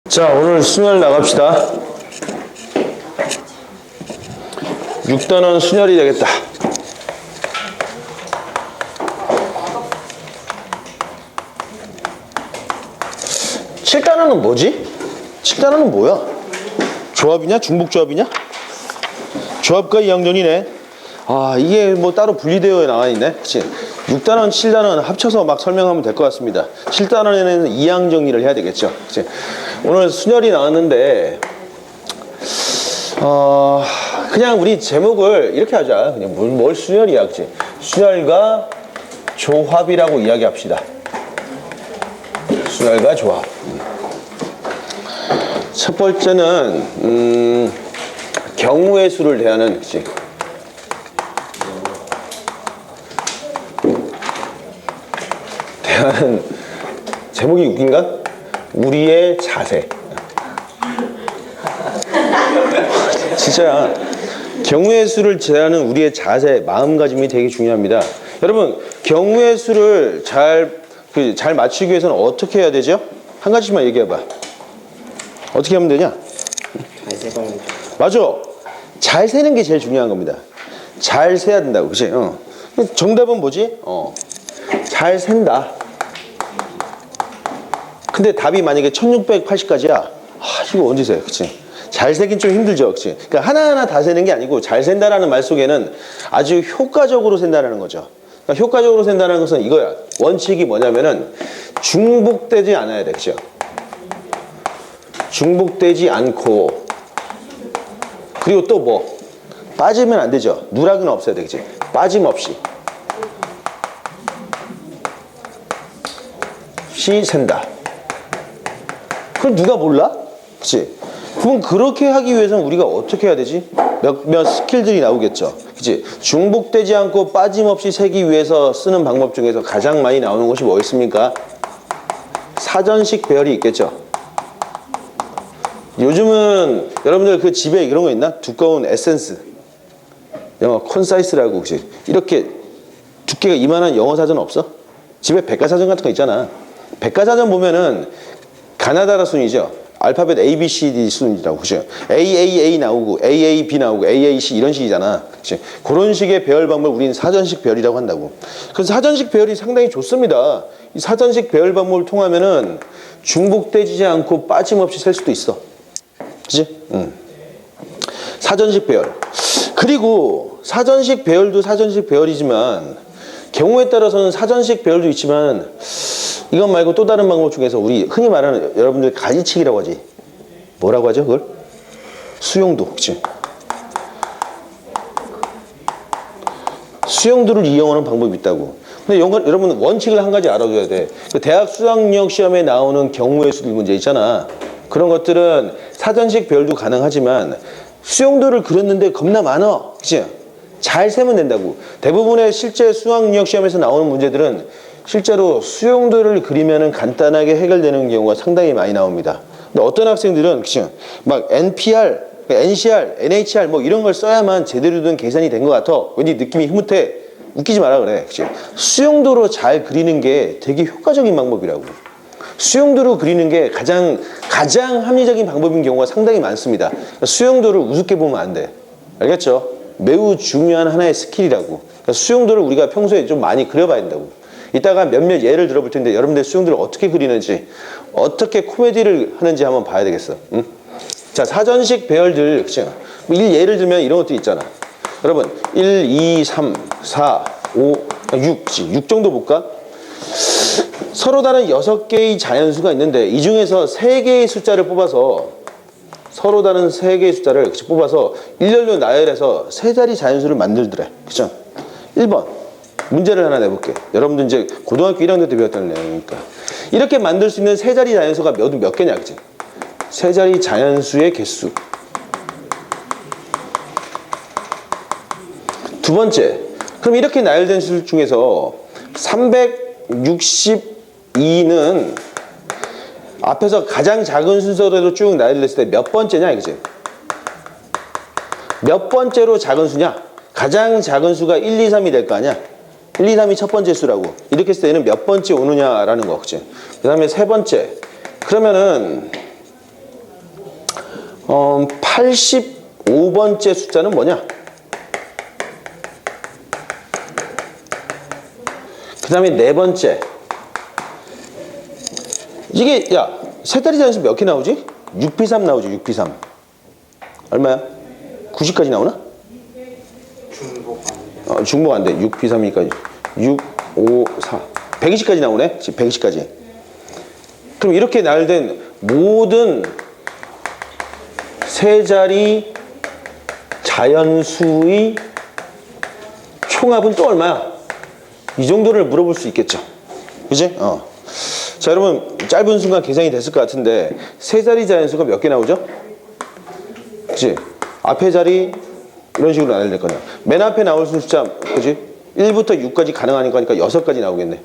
자, 오늘 순열 나갑시다. 6단원 순열이 되겠다. 7단원은 뭐지? 7단원은 뭐야? 조합이냐? 중복조합이냐? 조합과 2항전이네. 아, 이게 뭐 따로 분리되어 나와있네. 그치? 6단원, 7단원 합쳐서 막 설명하면 될 것 같습니다. 7단원에는 2항 정리를 해야 되겠죠. 그치? 오늘 순열이 나왔는데 그냥 우리 제목을 이렇게 하자. 그냥 뭘 순열이야, 그치? 순열과 조합이라고 이야기합시다. 순열과 조합. 첫 번째는 경우의 수를 대하는, 그치? 대하는 제목이 웃긴가? 우리의 자세. 진짜야. 경우의 수를 제하는 우리의 자세, 마음가짐이 되게 중요합니다. 여러분, 경우의 수를 잘 맞추기 위해서는 어떻게 해야 되죠? 한 가지만 얘기해봐. 어떻게 하면 되냐? 잘 세고. 맞아. 잘 세는 게 제일 중요한 겁니다. 잘 세야 된다고, 그치? 정답은 뭐지? 잘 센다. 근데 답이 만약에 1680까지야. 이거 언제 세? 그치? 잘 세긴 좀 힘들죠, 그치? 그러니까 하나하나 다 세는 게 아니고 잘 센다라는 말 속에는 아주 효과적으로 센다라는 거죠. 그러니까 효과적으로 센다는 것은 이거야. 원칙이 뭐냐면은 중복되지 않아야 돼, 그죠? 중복되지 않고, 그리고 또 뭐 빠지면 안 되죠. 누락은 없어야 돼, 그치? 빠짐없이 센다. 그걸 누가 몰라? 그치? 그럼 그렇게 하기 위해서는 우리가 어떻게 해야 되지? 몇몇 스킬들이 나오겠죠. 그치? 중복되지 않고 빠짐없이 세기 위해서 쓰는 방법 중에서 가장 많이 나오는 것이 뭐 있습니까? 사전식 배열이 있겠죠. 요즘은 여러분들 그 집에 이런 거 있나? 두꺼운 에센스, 영어 콘사이스라고, 그치? 이렇게 두께가 이만한 영어 사전 없어? 집에 백과사전 같은 거 있잖아. 백과사전 보면은 가나다라 순이죠. 알파벳 A, B, C, D 순이라고, 그죠? AAA 나오고 AAB 나오고 AAC 이런 식이잖아. 그치? 그런 식의 배열 방법을 우리는 사전식 배열이라고 한다고. 그래서 사전식 배열이 상당히 좋습니다. 이 사전식 배열 방법을 통하면은 중복되지 않고 빠짐없이 셀 수도 있어. 그치? 사전식 배열. 그리고 사전식 배열도 사전식 배열이지만 경우에 따라서는 사전식 배열도 있지만 이것 말고 또 다른 방법 중에서 우리 흔히 말하는 여러분들 가지치기라고 하지. 뭐라고 하죠, 그걸? 수용도, 그치? 수용도를 이용하는 방법이 있다고. 근데 여러분 원칙을 한 가지 알아둬야 돼. 그 대학 수학력 시험에 나오는 경우의 수들 문제 있잖아. 그런 것들은 사전식 배열도 가능하지만 수용도를 그렸는데 겁나 많아, 그치? 잘 세면 된다고. 대부분의 실제 수학력 시험에서 나오는 문제들은 실제로 수용도를 그리면은 간단하게 해결되는 경우가 상당히 많이 나옵니다. 근데 어떤 학생들은 그치? 막 NPR, NCR, NHR 뭐 이런 걸 써야만 제대로 된 계산이 된 것 같아. 왠지 느낌이 흐뭇해. 웃기지 마라 그래. 그치? 수용도로 잘 그리는 게 되게 효과적인 방법이라고. 수용도로 그리는 게 가장 합리적인 방법인 경우가 상당히 많습니다. 수용도를 우습게 보면 안 돼. 알겠죠? 매우 중요한 하나의 스킬이라고. 수용도를 우리가 평소에 좀 많이 그려봐야 된다고. 이따가 몇몇 예를 들어볼 텐데 여러분들 수용도를 어떻게 그리는지, 어떻게 코미디를 하는지 한번 봐야 되겠어. 응? 자, 사전식 배열들, 그치? 예를 들면 이런 것도 있잖아. 여러분, 1, 2, 3, 4, 5, 6, 6 정도 볼까? 서로 다른 6개의 자연수가 있는데 이 중에서 3개의 숫자를 뽑아서 서로 다른 3개의 숫자를 뽑아서 일렬로 나열해서 3자리 자연수를 만들더래. 그죠? 1번. 문제를 하나 내볼게. 여러분들 이제 고등학교 1학년 때 배웠던 내용이니까. 이렇게 만들 수 있는 3자리 자연수가 몇 개냐, 그치? 3자리 자연수의 개수. 두 번째. 그럼 이렇게 나열된 수 중에서 362는 앞에서 가장 작은 순서대로 쭉 나열됐을 때 몇 번째냐, 이거지? 몇 번째로 작은 수냐? 가장 작은 수가 1, 2, 3이 될 거 아니야? 1, 2, 3이 첫 번째 수라고. 이렇게 했을 때는 몇 번째 오느냐라는 거, 그치? 그 다음에 세 번째. 그러면은 85번째 숫자는 뭐냐? 그 다음에 네 번째. 이게, 야, 세 자리 자연수 몇 개 나오지? 6p3 나오지, 6p3. 얼마야? 90까지 나오나? 중복 안 돼. 6p3이니까 6, 5, 4. 120까지 나오네? 지금 120까지. 그럼 이렇게 나열된 모든 세 자리 자연수의 총합은 또 얼마야? 이 정도를 물어볼 수 있겠죠. 그지? 자, 여러분, 짧은 순간 계산이 됐을 것 같은데, 세 자리 자연수가 몇 개 나오죠? 그지? 앞에 자리, 이런 식으로 나눠야 될 거냐. 맨 앞에 나올 숫자, 그지? 1부터 6까지 가능하니까 6가지 나오겠네.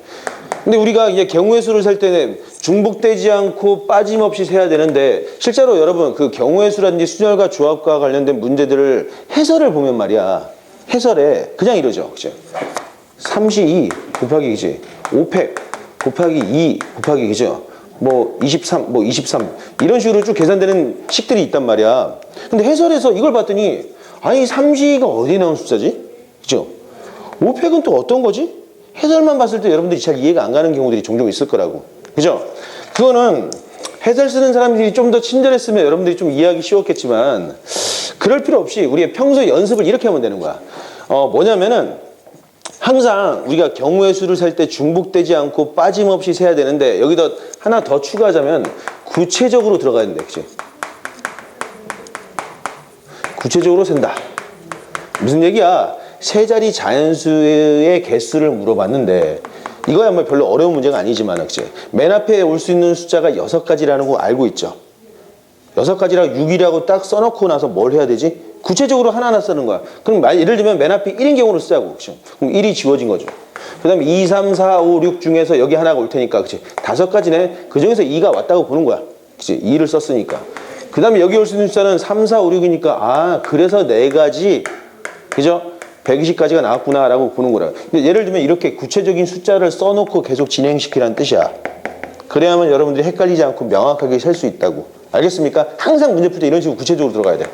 근데 우리가 이제 경우의 수를 셀 때는 중복되지 않고 빠짐없이 세야 되는데, 실제로 여러분, 그 경우의 수라든지 순열과 조합과 관련된 문제들을 해설을 보면 말이야. 해설에 그냥 이러죠. 그지? 32 곱하기, 그지? 5팩 곱하기 2 곱하기, 그죠? 뭐 23, 뭐 23 이런 식으로 쭉 계산되는 식들이 있단 말이야. 근데 해설에서 이걸 봤더니 아니 3G가 어디에 나온 숫자지? 그죠? 5팩은 또 어떤 거지? 해설만 봤을 때 여러분들이 잘 이해가 안 가는 경우들이 종종 있을 거라고. 그죠? 그거는 해설 쓰는 사람들이 좀 더 친절했으면 여러분들이 좀 이해하기 쉬웠겠지만 그럴 필요 없이 우리의 평소 연습을 이렇게 하면 되는 거야. 뭐냐면은 항상 우리가 경우의 수를 셀 때 중복되지 않고 빠짐없이 세야 되는데 여기다 하나 더 추가하자면 구체적으로 들어가야 된다. 그치? 구체적으로 센다. 무슨 얘기야? 세 자리 자연수의 개수를 물어봤는데 이거야 뭐 별로 어려운 문제가 아니지만 그치? 맨 앞에 올 수 있는 숫자가 6가지라는 거 알고 있죠? 6가지라고 6이라고 딱 써놓고 나서 뭘 해야 되지? 구체적으로 하나하나 쓰는 거야. 그럼 예를 들면 맨 앞에 1인 경우로 쓰자고. 그치? 그럼 1이 지워진 거죠. 그 다음에 2, 3, 4, 5, 6 중에서 여기 하나가 올 테니까. 그치? 5가지네. 그 중에서 2가 왔다고 보는 거야. 그치? 2를 썼으니까. 그 다음에 여기 올 수 있는 숫자는 3, 4, 5, 6이니까 아, 그래서 4가지. 그죠? 120까지가 나왔구나 라고 보는 거라. 근데 예를 들면 이렇게 구체적인 숫자를 써놓고 계속 진행시키라는 뜻이야. 그래야만 여러분들이 헷갈리지 않고 명확하게 셀 수 있다고. 알겠습니까? 항상 문제 풀 때 이런 식으로 구체적으로 들어가야 돼.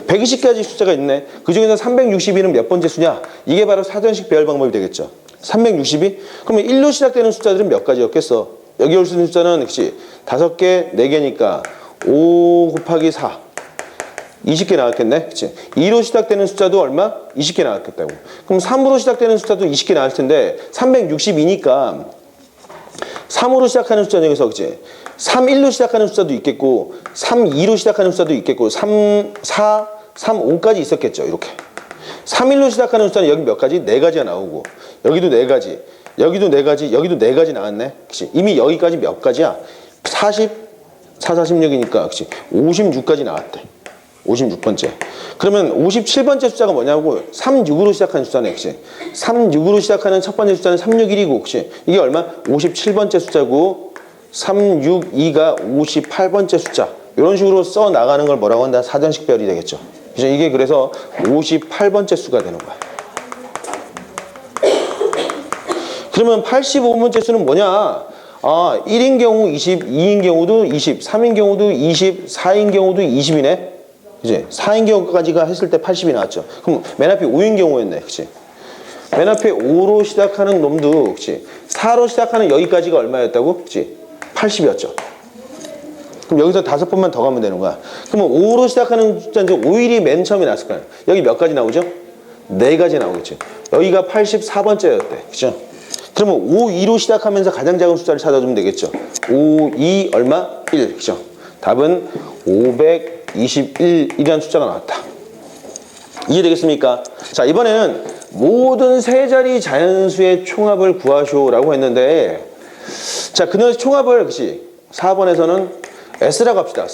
120가지 숫자가 있네. 그 중에서 362는 몇 번째 수냐? 이게 바로 사전식 배열 방법이 되겠죠. 362? 그러면 1로 시작되는 숫자들은 몇 가지였겠어? 여기 올 수 있는 숫자는 역시 5개, 4개니까 5 곱하기 4. 20개 나왔겠네. 그치? 2로 시작되는 숫자도 얼마? 20개 나왔겠다고. 그럼 3으로 시작되는 숫자도 20개 나올 텐데 362니까 3으로 시작하는 숫자는 여기서 그치? 3, 1로 시작하는 숫자도 있겠고 3, 2로 시작하는 숫자도 있겠고 3, 4, 3, 5까지 있었겠죠. 이렇게 3, 1로 시작하는 숫자는 여기 몇 가지? 4가지가 나오고 여기도 4가지 여기도 4가지 여기도 4가지 나왔네. 그치? 이미 여기까지 몇 가지야? 40, 4, 46이니까 그치? 56까지 나왔대. 56번째. 그러면 57번째 숫자가 뭐냐고 36으로 시작하는 숫자네. 그치? 36으로 시작하는 첫 번째 숫자는 361이고 그치? 이게 얼마? 57번째 숫자고 362가 58번째 숫자. 이런 식으로 써 나가는 걸 뭐라고 한다? 사전식 배열이 되겠죠. 그죠? 이게 그래서 58번째 수가 되는 거야. 그러면 85번째 수는 뭐냐? 아, 1인 경우 20, 2인 경우도 20, 3인 경우도 20, 4인 경우도 20이네. 그치? 4인 경우까지가 했을 때 80이 나왔죠. 그럼 맨 앞에 5인 경우였네. 그치? 맨 앞에 5로 시작하는 놈도, 그치? 4로 시작하는 여기까지가 얼마였다고? 그치? 80이었죠. 그럼 여기서 5번만 더 가면 되는 거야. 그러면 5로 시작하는 숫자는 5일이 맨 처음에 나왔을 거야. 여기 몇 가지 나오죠? 4가지 나오겠죠. 여기가 84번째였대. 그죠? 그러면 5, 2로 시작하면서 가장 작은 숫자를 찾아주면 되겠죠. 5, 2 얼마? 1. 그죠? 답은 521이라는 숫자가 나왔다. 이해되겠습니까? 자, 이번에는 모든 세 자리 자연수의 총합을 구하시오라고 했는데, 자, 그녀의 총합을, 그치? 4번에서는 S라고 합시다.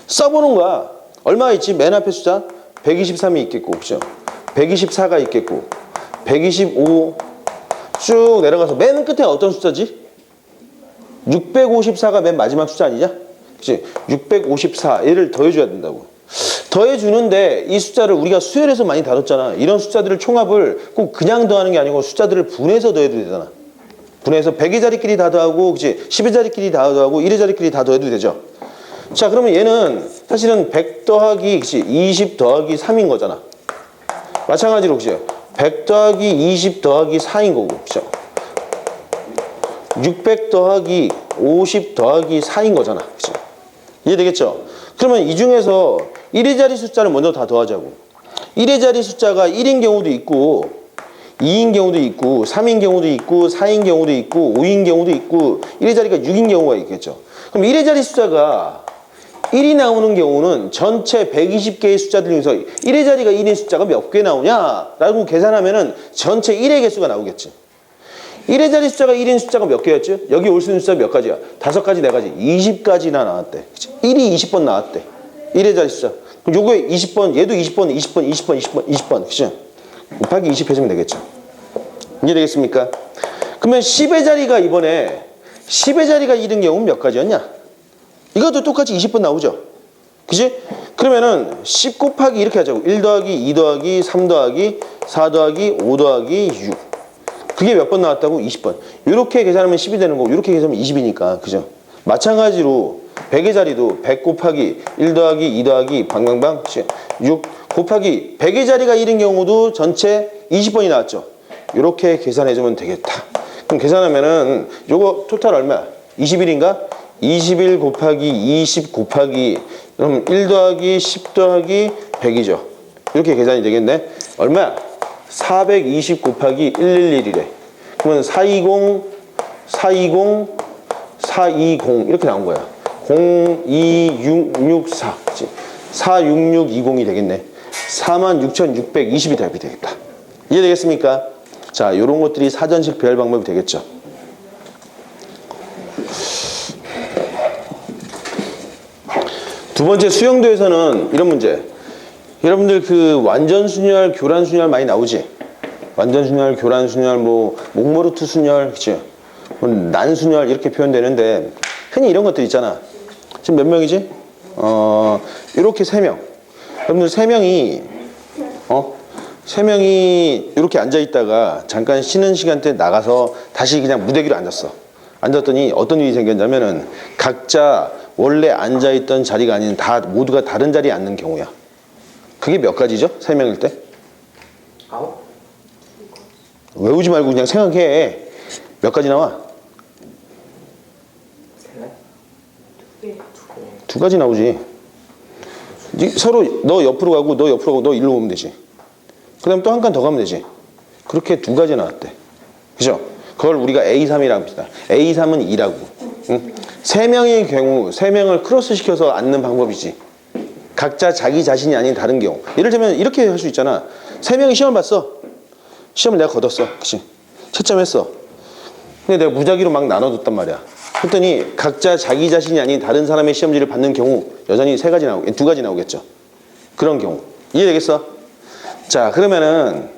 써보는 거야. 얼마가 있지? 맨 앞에 숫자? 123이 있겠고, 그죠? 124가 있겠고, 125 쭉 내려가서 맨 끝에 어떤 숫자지? 654가 맨 마지막 숫자 아니냐? 그치? 654, 얘를 더해줘야 된다고. 더해주는데 이 숫자를 우리가 수열에서 많이 다뤘잖아. 이런 숫자들을 총합을 꼭 그냥 더하는 게 아니고 숫자들을 분해서 더해도 되잖아. 분해서 100의 자리끼리 다 더하고, 그치? 10의 자리끼리 다 더하고, 1의 자리끼리 다 더해도 되죠. 자, 그러면 얘는 사실은 100 더하기, 그치? 20 더하기 3인 거잖아. 마찬가지로, 그치? 100 더하기 20 더하기 4인 거고, 그쵸? 600 더하기 50 더하기 4인 거잖아. 그치? 이해되겠죠? 그러면 이 중에서 1의 자리 숫자를 먼저 다 더하자고. 1의 자리 숫자가 1인 경우도 있고 2인 경우도 있고 3인 경우도 있고 4인 경우도 있고 5인 경우도 있고 1의 자리가 6인 경우가 있겠죠. 그럼 1의 자리 숫자가 1이 나오는 경우는 전체 120개의 숫자들 중에서 1의 자리가 1인 숫자가 몇 개 나오냐라고 계산하면은 전체 1의 개수가 나오겠지. 1의 자리 숫자가 1인 숫자가 몇 개였죠? 여기 올 수 있는 숫자 몇 가지야? 5가지, 4가지, 20가지나 나왔대. 그치? 1이 20번 나왔대. 1의 자리 숫자. 그럼 요거에 20번, 얘도 20번, 20번, 20번, 20번, 20번. 그죠? 곱하기 20 해주면 되겠죠. 이해되겠습니까? 그러면 10의 자리가 이번에 10의 자리가 1인 경우는 몇 가지였냐? 이것도 똑같이 20번 나오죠. 그지? 그러면은 10 곱하기 이렇게 하자고. 1 더하기 2 더하기 3 더하기 4 더하기 5 더하기 6. 그게 몇 번 나왔다고? 20번. 이렇게 계산하면 10이 되는 거고 이렇게 계산하면 20이니까. 그죠? 마찬가지로 100의 자리도 100 곱하기 1 더하기 2 더하기 방방방 6 곱하기 100의 자리가 1인 경우도 전체 20번이 나왔죠. 이렇게 계산해주면 되겠다. 그럼 계산하면은 요거 토탈 얼마야? 21인가? 21 곱하기 20 곱하기 그럼 1 더하기 10 더하기 100이죠. 이렇게 계산이 되겠네. 얼마야? 420 곱하기 111이래. 그러면 420, 420, 420 이렇게 나온 거야. 02664 46620이 되겠네. 46,620이 답이 되겠다. 이해되겠습니까? 자, 이런 것들이 사전식 배열 방법이 되겠죠. 두 번째 수영도에서는 이런 문제. 여러분들 그 완전순열, 교란순열 많이 나오지? 완전순열, 교란순열, 뭐 목모르트 순열, 그치? 뭐 난순열 이렇게 표현되는데 흔히 이런 것들 있잖아. 지금 몇 명이지? 이렇게 3명. 여러분들 3명이 이렇게 앉아있다가 잠깐 쉬는 시간대 나가서 다시 그냥 무대 위로 앉았어. 앉았더니 어떤 일이 생겼냐면은 각자 원래 앉아있던 자리가 아닌 다 모두가 다른 자리에 앉는 경우야. 그게 몇 가지죠? 3명일 때? 9? 외우지 말고 그냥 생각해. 몇 가지 나와? 2가지 나오지. 서로 너 옆으로 가고 너 옆으로 가고 너 일로 오면 되지. 그 다음 또 한 칸 더 가면 되지. 그렇게 2가지 나왔대. 그죠? 그걸 우리가 A3이라고 합시다. A3은 2라고. 응? 3명의 경우 3명을 크로스 시켜서 앉는 방법이지. 각자 자기 자신이 아닌 다른 경우. 예를 들면 이렇게 할 수 있잖아. 3명이 시험을 봤어. 시험을 내가 거뒀어. 그치? 채점했어. 근데 내가 무작위로 막 나눠줬단 말이야. 그랬더니 각자 자기 자신이 아닌 다른 사람의 시험지를 받는 경우 여전히 2가지 나오겠죠. 그런 경우. 이해되겠어? 자, 그러면은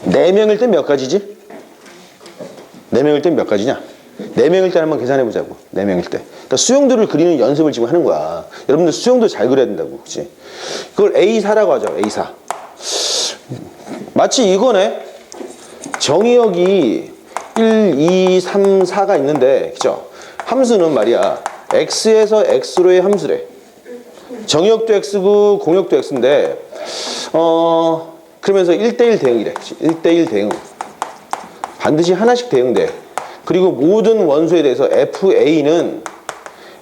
4명일 땐 몇 가지지? 4명일 땐 몇 가지냐? 4명일 때 한번 계산해보자고. 4명일 때. 그러니까 수용도를 그리는 연습을 지금 하는 거야. 여러분들 수용도 잘 그려야 된다고. 그치? 그걸 A4라고 하죠. A4. 마치 이거네. 정의역이 1, 2, 3, 4가 있는데, 그죠? 함수는 말이야. X에서 X로의 함수래. 정의역도 X고 공역도 X인데, 그러면서 1대1 대응이래. 1대1 대응. 반드시 하나씩 대응돼. 그리고 모든 원소에 대해서 FA는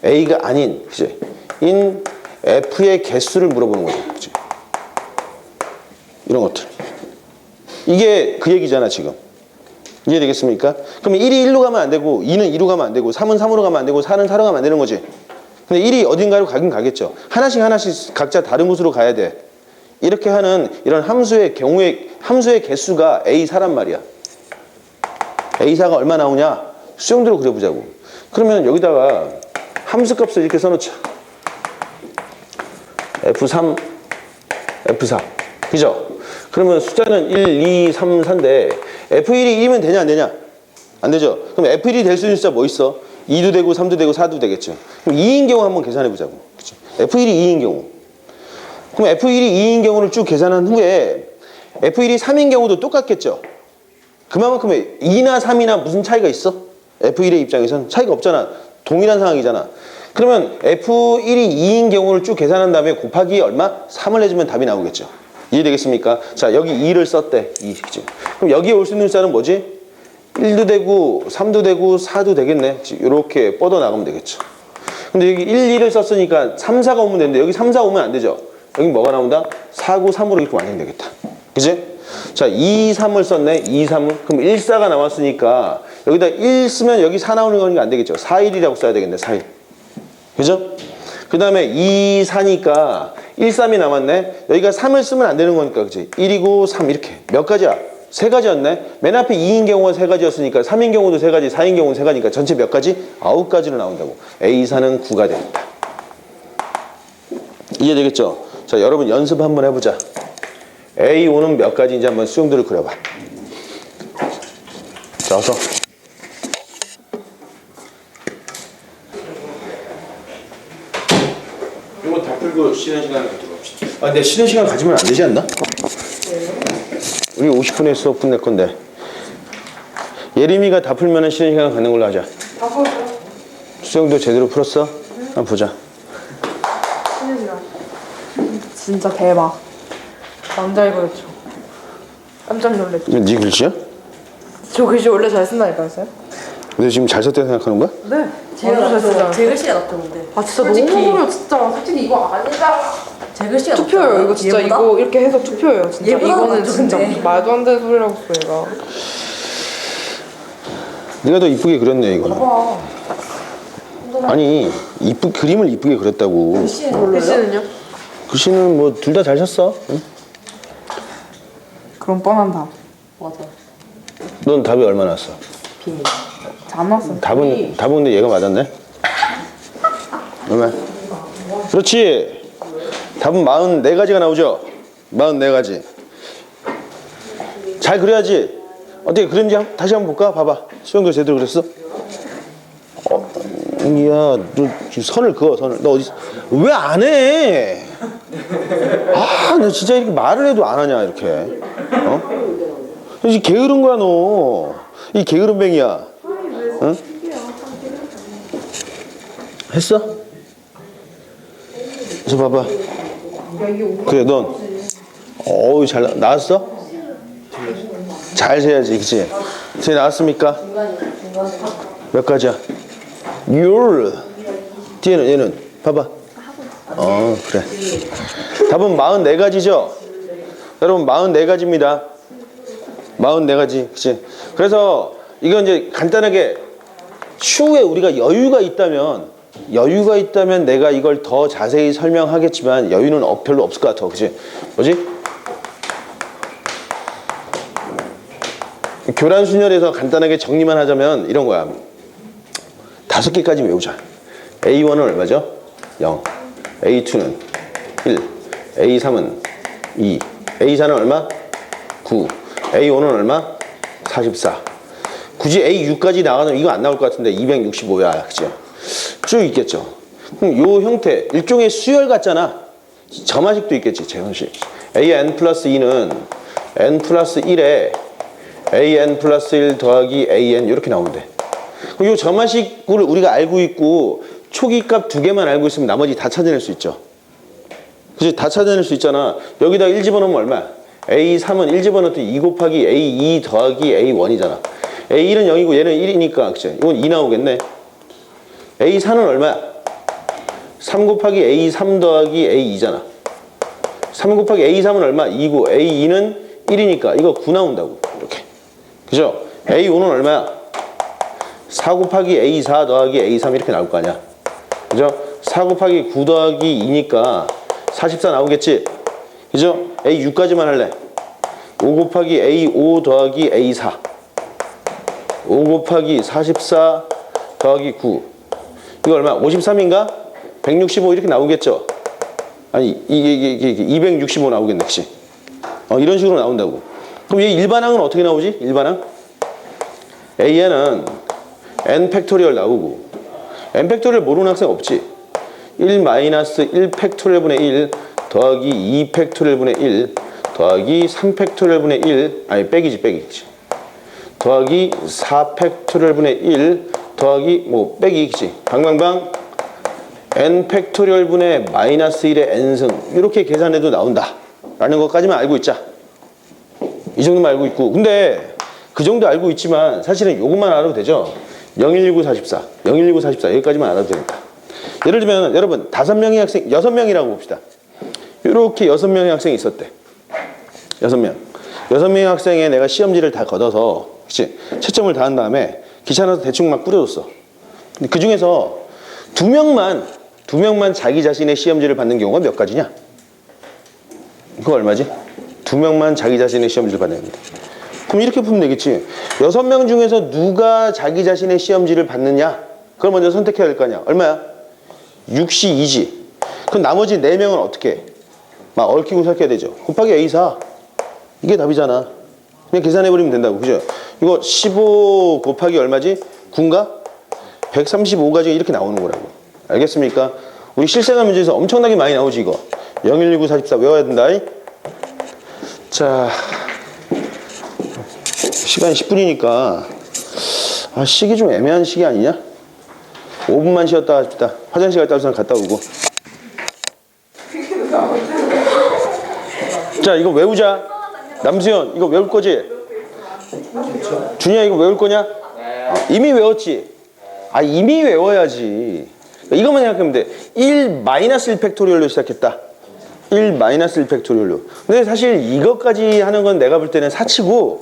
A가 아닌, 그치? 인 F의 개수를 물어보는 거죠. 그치? 이런 것들. 이게 그 얘기잖아, 지금. 이해되겠습니까? 그러면 1이 1로 가면 안 되고, 2는 2로 가면 안 되고, 3은 3으로 가면 안 되고, 4는 4로 가면 안 되는 거지. 근데 1이 어딘가로 가긴 가겠죠. 하나씩 각자 다른 곳으로 가야 돼. 이렇게 하는 이런 함수의 경우에, 함수의 개수가 A4란 말이야. A4가 얼마 나오냐? 수용도로 그려보자고. 그러면 여기다가 함수 값을 이렇게 써놓자. F3, F4. 그죠? 그러면 숫자는 1, 2, 3, 4인데 F1이 1이면 되냐 안 되냐? 안 되죠? 그럼 F1이 될 수 있는 숫자 뭐 있어? 2도 되고 3도 되고 4도 되겠죠. 그럼 2인 경우 한번 계산해보자고. 그치? F1이 2인 경우. 그럼 F1이 2인 경우를 쭉 계산한 후에 F1이 3인 경우도 똑같겠죠? 그만큼 2나 3이나 무슨 차이가 있어? F1의 입장에서는 차이가 없잖아. 동일한 상황이잖아. 그러면 F1이 2인 경우를 쭉 계산한 다음에 곱하기 얼마? 3을 해주면 답이 나오겠죠. 이해되겠습니까? 자, 여기 2를 썼대. 2. 그럼 여기에 올 수 있는 숫자는 뭐지? 1도 되고 3도 되고 4도 되겠네. 이렇게 뻗어 나가면 되겠죠. 근데 여기 1, 2를 썼으니까 3, 4가 오면 되는데 여기 3, 4 오면 안 되죠. 여기 뭐가 나온다? 4, 9, 3으로 이렇게 완성되겠다. 그지? 자, 2, 3을 썼네. 2, 3은. 그럼 1, 4가 나왔으니까 여기다 1 쓰면 여기 4 나오는 거니까 안 되겠죠. 4, 1이라고 써야 되겠네. 4, 1. 그죠? 그 다음에 2, 4니까 1, 3이 남았네. 여기가 3을 쓰면 안 되는 거니까. 그치? 1이고 3 이렇게. 몇 가지야? 3가지였네. 맨 앞에 2인 경우가 3가지였으니까 3인 경우도 3가지, 4인 경우는 3가지니까 전체 몇 가지? 9가지로 나온다고. A4는 9가 되겠다. 이해되겠죠? 자, 여러분 연습 한번 해보자. A5는 몇 가지인지 한번 수용도를 그려봐. 자, 어서. 이거 다 풀고 쉬는 시간을 갖도록 합시다. 아, 근데 쉬는 시간 가지면 안 되지 않나? 우리 50분에 수업 끝낼 건데. 예림이가 다 풀면 쉬는 시간 갖는 걸로 하자. 다 풀었어요? 수영도 제대로 풀었어? 한번 보자. 쉬는 시간. 진짜 대박. 남자의 그랬죠. 깜짝 놀랐죠. 이거 네 글씨야? 저 글씨 원래 잘 쓴다니까요, 쌤? 근데 지금 잘 썼다고 생각하는 거야? 네. 완전 잘 쓰잖아요. 제 글씨가 낫던데. 아 진짜 솔직히. 너무 어려워 진짜. 솔직히 이거 아니잖아. 제 글씨가 투표예요. 낫잖아. 이거 진짜 얘보다? 이거 이렇게 해서 투표예요. 진짜 얘보다 이거는 낫죠, 진짜 근데. 말도 안 되는 소리라고 써 얘가. 네가 더 이쁘게 그렸네 이거는. 와. 아니 그림을 이쁘게 그렸다고. 글씨는 별로예요? 글씨는요? 글씨는 뭐 둘 다 잘 썼어. 응? 그럼 뻔한 답. 맞아. 넌 답이 얼마 나왔어? 비밀. 잘 나왔어. 답은 근데 얘가 맞았네. 얼마? 그렇지. 답은 44가지가 나오죠. 44가지. 잘 그려야지. 어떻게 그린지 다시 한번 볼까? 봐봐. 수영도 제대로 그렸어? 야, 너 지금 선을 그어, 선을. 너 어디, 왜 안 해? 아, 너 진짜 이렇게 말을 해도 안 하냐, 이렇게. 어? 이 게으른 거야, 너. 이 게으름뱅이야. 응? 했어? 저 봐봐. 그래, 넌. 어우, 나왔어? 잘 세야지, 그치? 세 나왔습니까? 몇 가지야? 뒤에는 얘는 봐봐. 그래. 답은 44가지죠? 여러분 44가지입니다. 44가지. 그치? 그래서 이건 이제 간단하게 추후에 우리가 여유가 있다면 내가 이걸 더 자세히 설명하겠지만 여유는 별로 없을 것 같아. 그치? 뭐지? 교란 순열에서 간단하게 정리만 하자면 이런 거야. 5개까지 외우자. A1은 얼마죠? 0. A2는 1. A3은 2. A4는 얼마? 9. A5는 얼마? 44. 굳이 A6까지 나가면 이거 안 나올 것 같은데 265야. 그죠? 쭉 있겠죠. 그럼 요 형태, 일종의 수열 같잖아. 점화식도 있겠지, 재현식. AN 플러스 2는 N 플러스 1에 AN 플러스 1 더하기 AN 이렇게 나오면 돼. 이 점화식을 우리가 알고 있고 초기값 2개만 알고 있으면 나머지 다 찾아낼 수 있죠. 그치? 다 찾아낼 수 있잖아. 여기다 1 집어넣으면 얼마? A3은 1 집어넣었더니 2 곱하기 A2 더하기 A1이잖아. A1은 0이고 얘는 1이니까 그치? 이건 2 나오겠네. A4는 얼마야? 3 곱하기 A3 더하기 A2잖아. 3 곱하기 A3은 얼마? 2고 A2는 1이니까 이거 9 나온다고. 이렇게. 그죠? A5는 얼마야? 4 곱하기 A4 더하기 A3 이렇게 나올 거 아니야. 그죠? 4 곱하기 9 더하기 2니까 44 나오겠지? 그죠? A6까지만 할래. 5 곱하기 A5 더하기 A4. 5 곱하기 44 더하기 9. 이거 얼마? 53인가? 165 이렇게 나오겠죠? 아니, 이게 265 나오겠네, 그치? 이런 식으로 나온다고. 그럼 얘 일반항은 어떻게 나오지? 일반항? AN은 n 팩토리얼 나오고 n 팩토리얼 모르는 학생 없지? 1 마이너스 1 팩토리얼 분의 1 더하기 2 팩토리얼 분의 1 더하기 3 팩토리얼 분의 1 아니 빼기지 더하기 4 팩토리얼 분의 1 더하기 뭐 빼기지 방방방 n 팩토리얼 분의 마이너스 1의 n승 이렇게 계산해도 나온다 라는 것까지만 알고 있자. 이 정도만 알고 있고, 근데 그 정도 알고 있지만 사실은 요것만 알아도 되죠. 011944 011944 여기까지만 알아도 되니까. 예를 들면 여러분 5명의 학생, 6명이라고 봅시다. 이렇게 6명의 학생이 있었대. 6명의 학생에 내가 시험지를 다 걷어서, 그치? 채점을 다 한 다음에 귀찮아서 대충 막 뿌려줬어. 근데 그 중에서 2명만 자기 자신의 시험지를 받는 경우가 몇 가지냐? 그거 얼마지? 2명만 자기 자신의 시험지를 받는 겁니다. 그럼 이렇게 풀면 되겠지. 6명 중에서 누가 자기 자신의 시험지를 받느냐? 그걸 먼저 선택해야 될 거 아니야. 얼마야? 6시 2지. 그럼 나머지 4명은 어떻게 해? 막 얽히고 설켜야 되죠. 곱하기 A4. 이게 답이잖아. 그냥 계산해버리면 된다고. 그죠? 이거 15 곱하기 얼마지? 9인가? 135가지가 이렇게 나오는 거라고. 알겠습니까? 우리 실생활 문제에서 엄청나게 많이 나오지 이거. 0119 44 외워야 된다. 자, 시간이 10분이니까 시기 좀 애매한 시기 아니냐? 5분만 쉬었다 합시다. 화장실 갔다 와서 갔다 오고. 자, 이거 외우자. 남수현, 이거 외울 거지? 준이야, 이거 외울 거냐? 이미 외웠지? 이미 외워야지. 이것만 생각하면 돼. 1 팩토리얼로 시작했다. 1 팩토리얼로. 근데 사실 이것까지 하는 건 내가 볼 때는 사치고,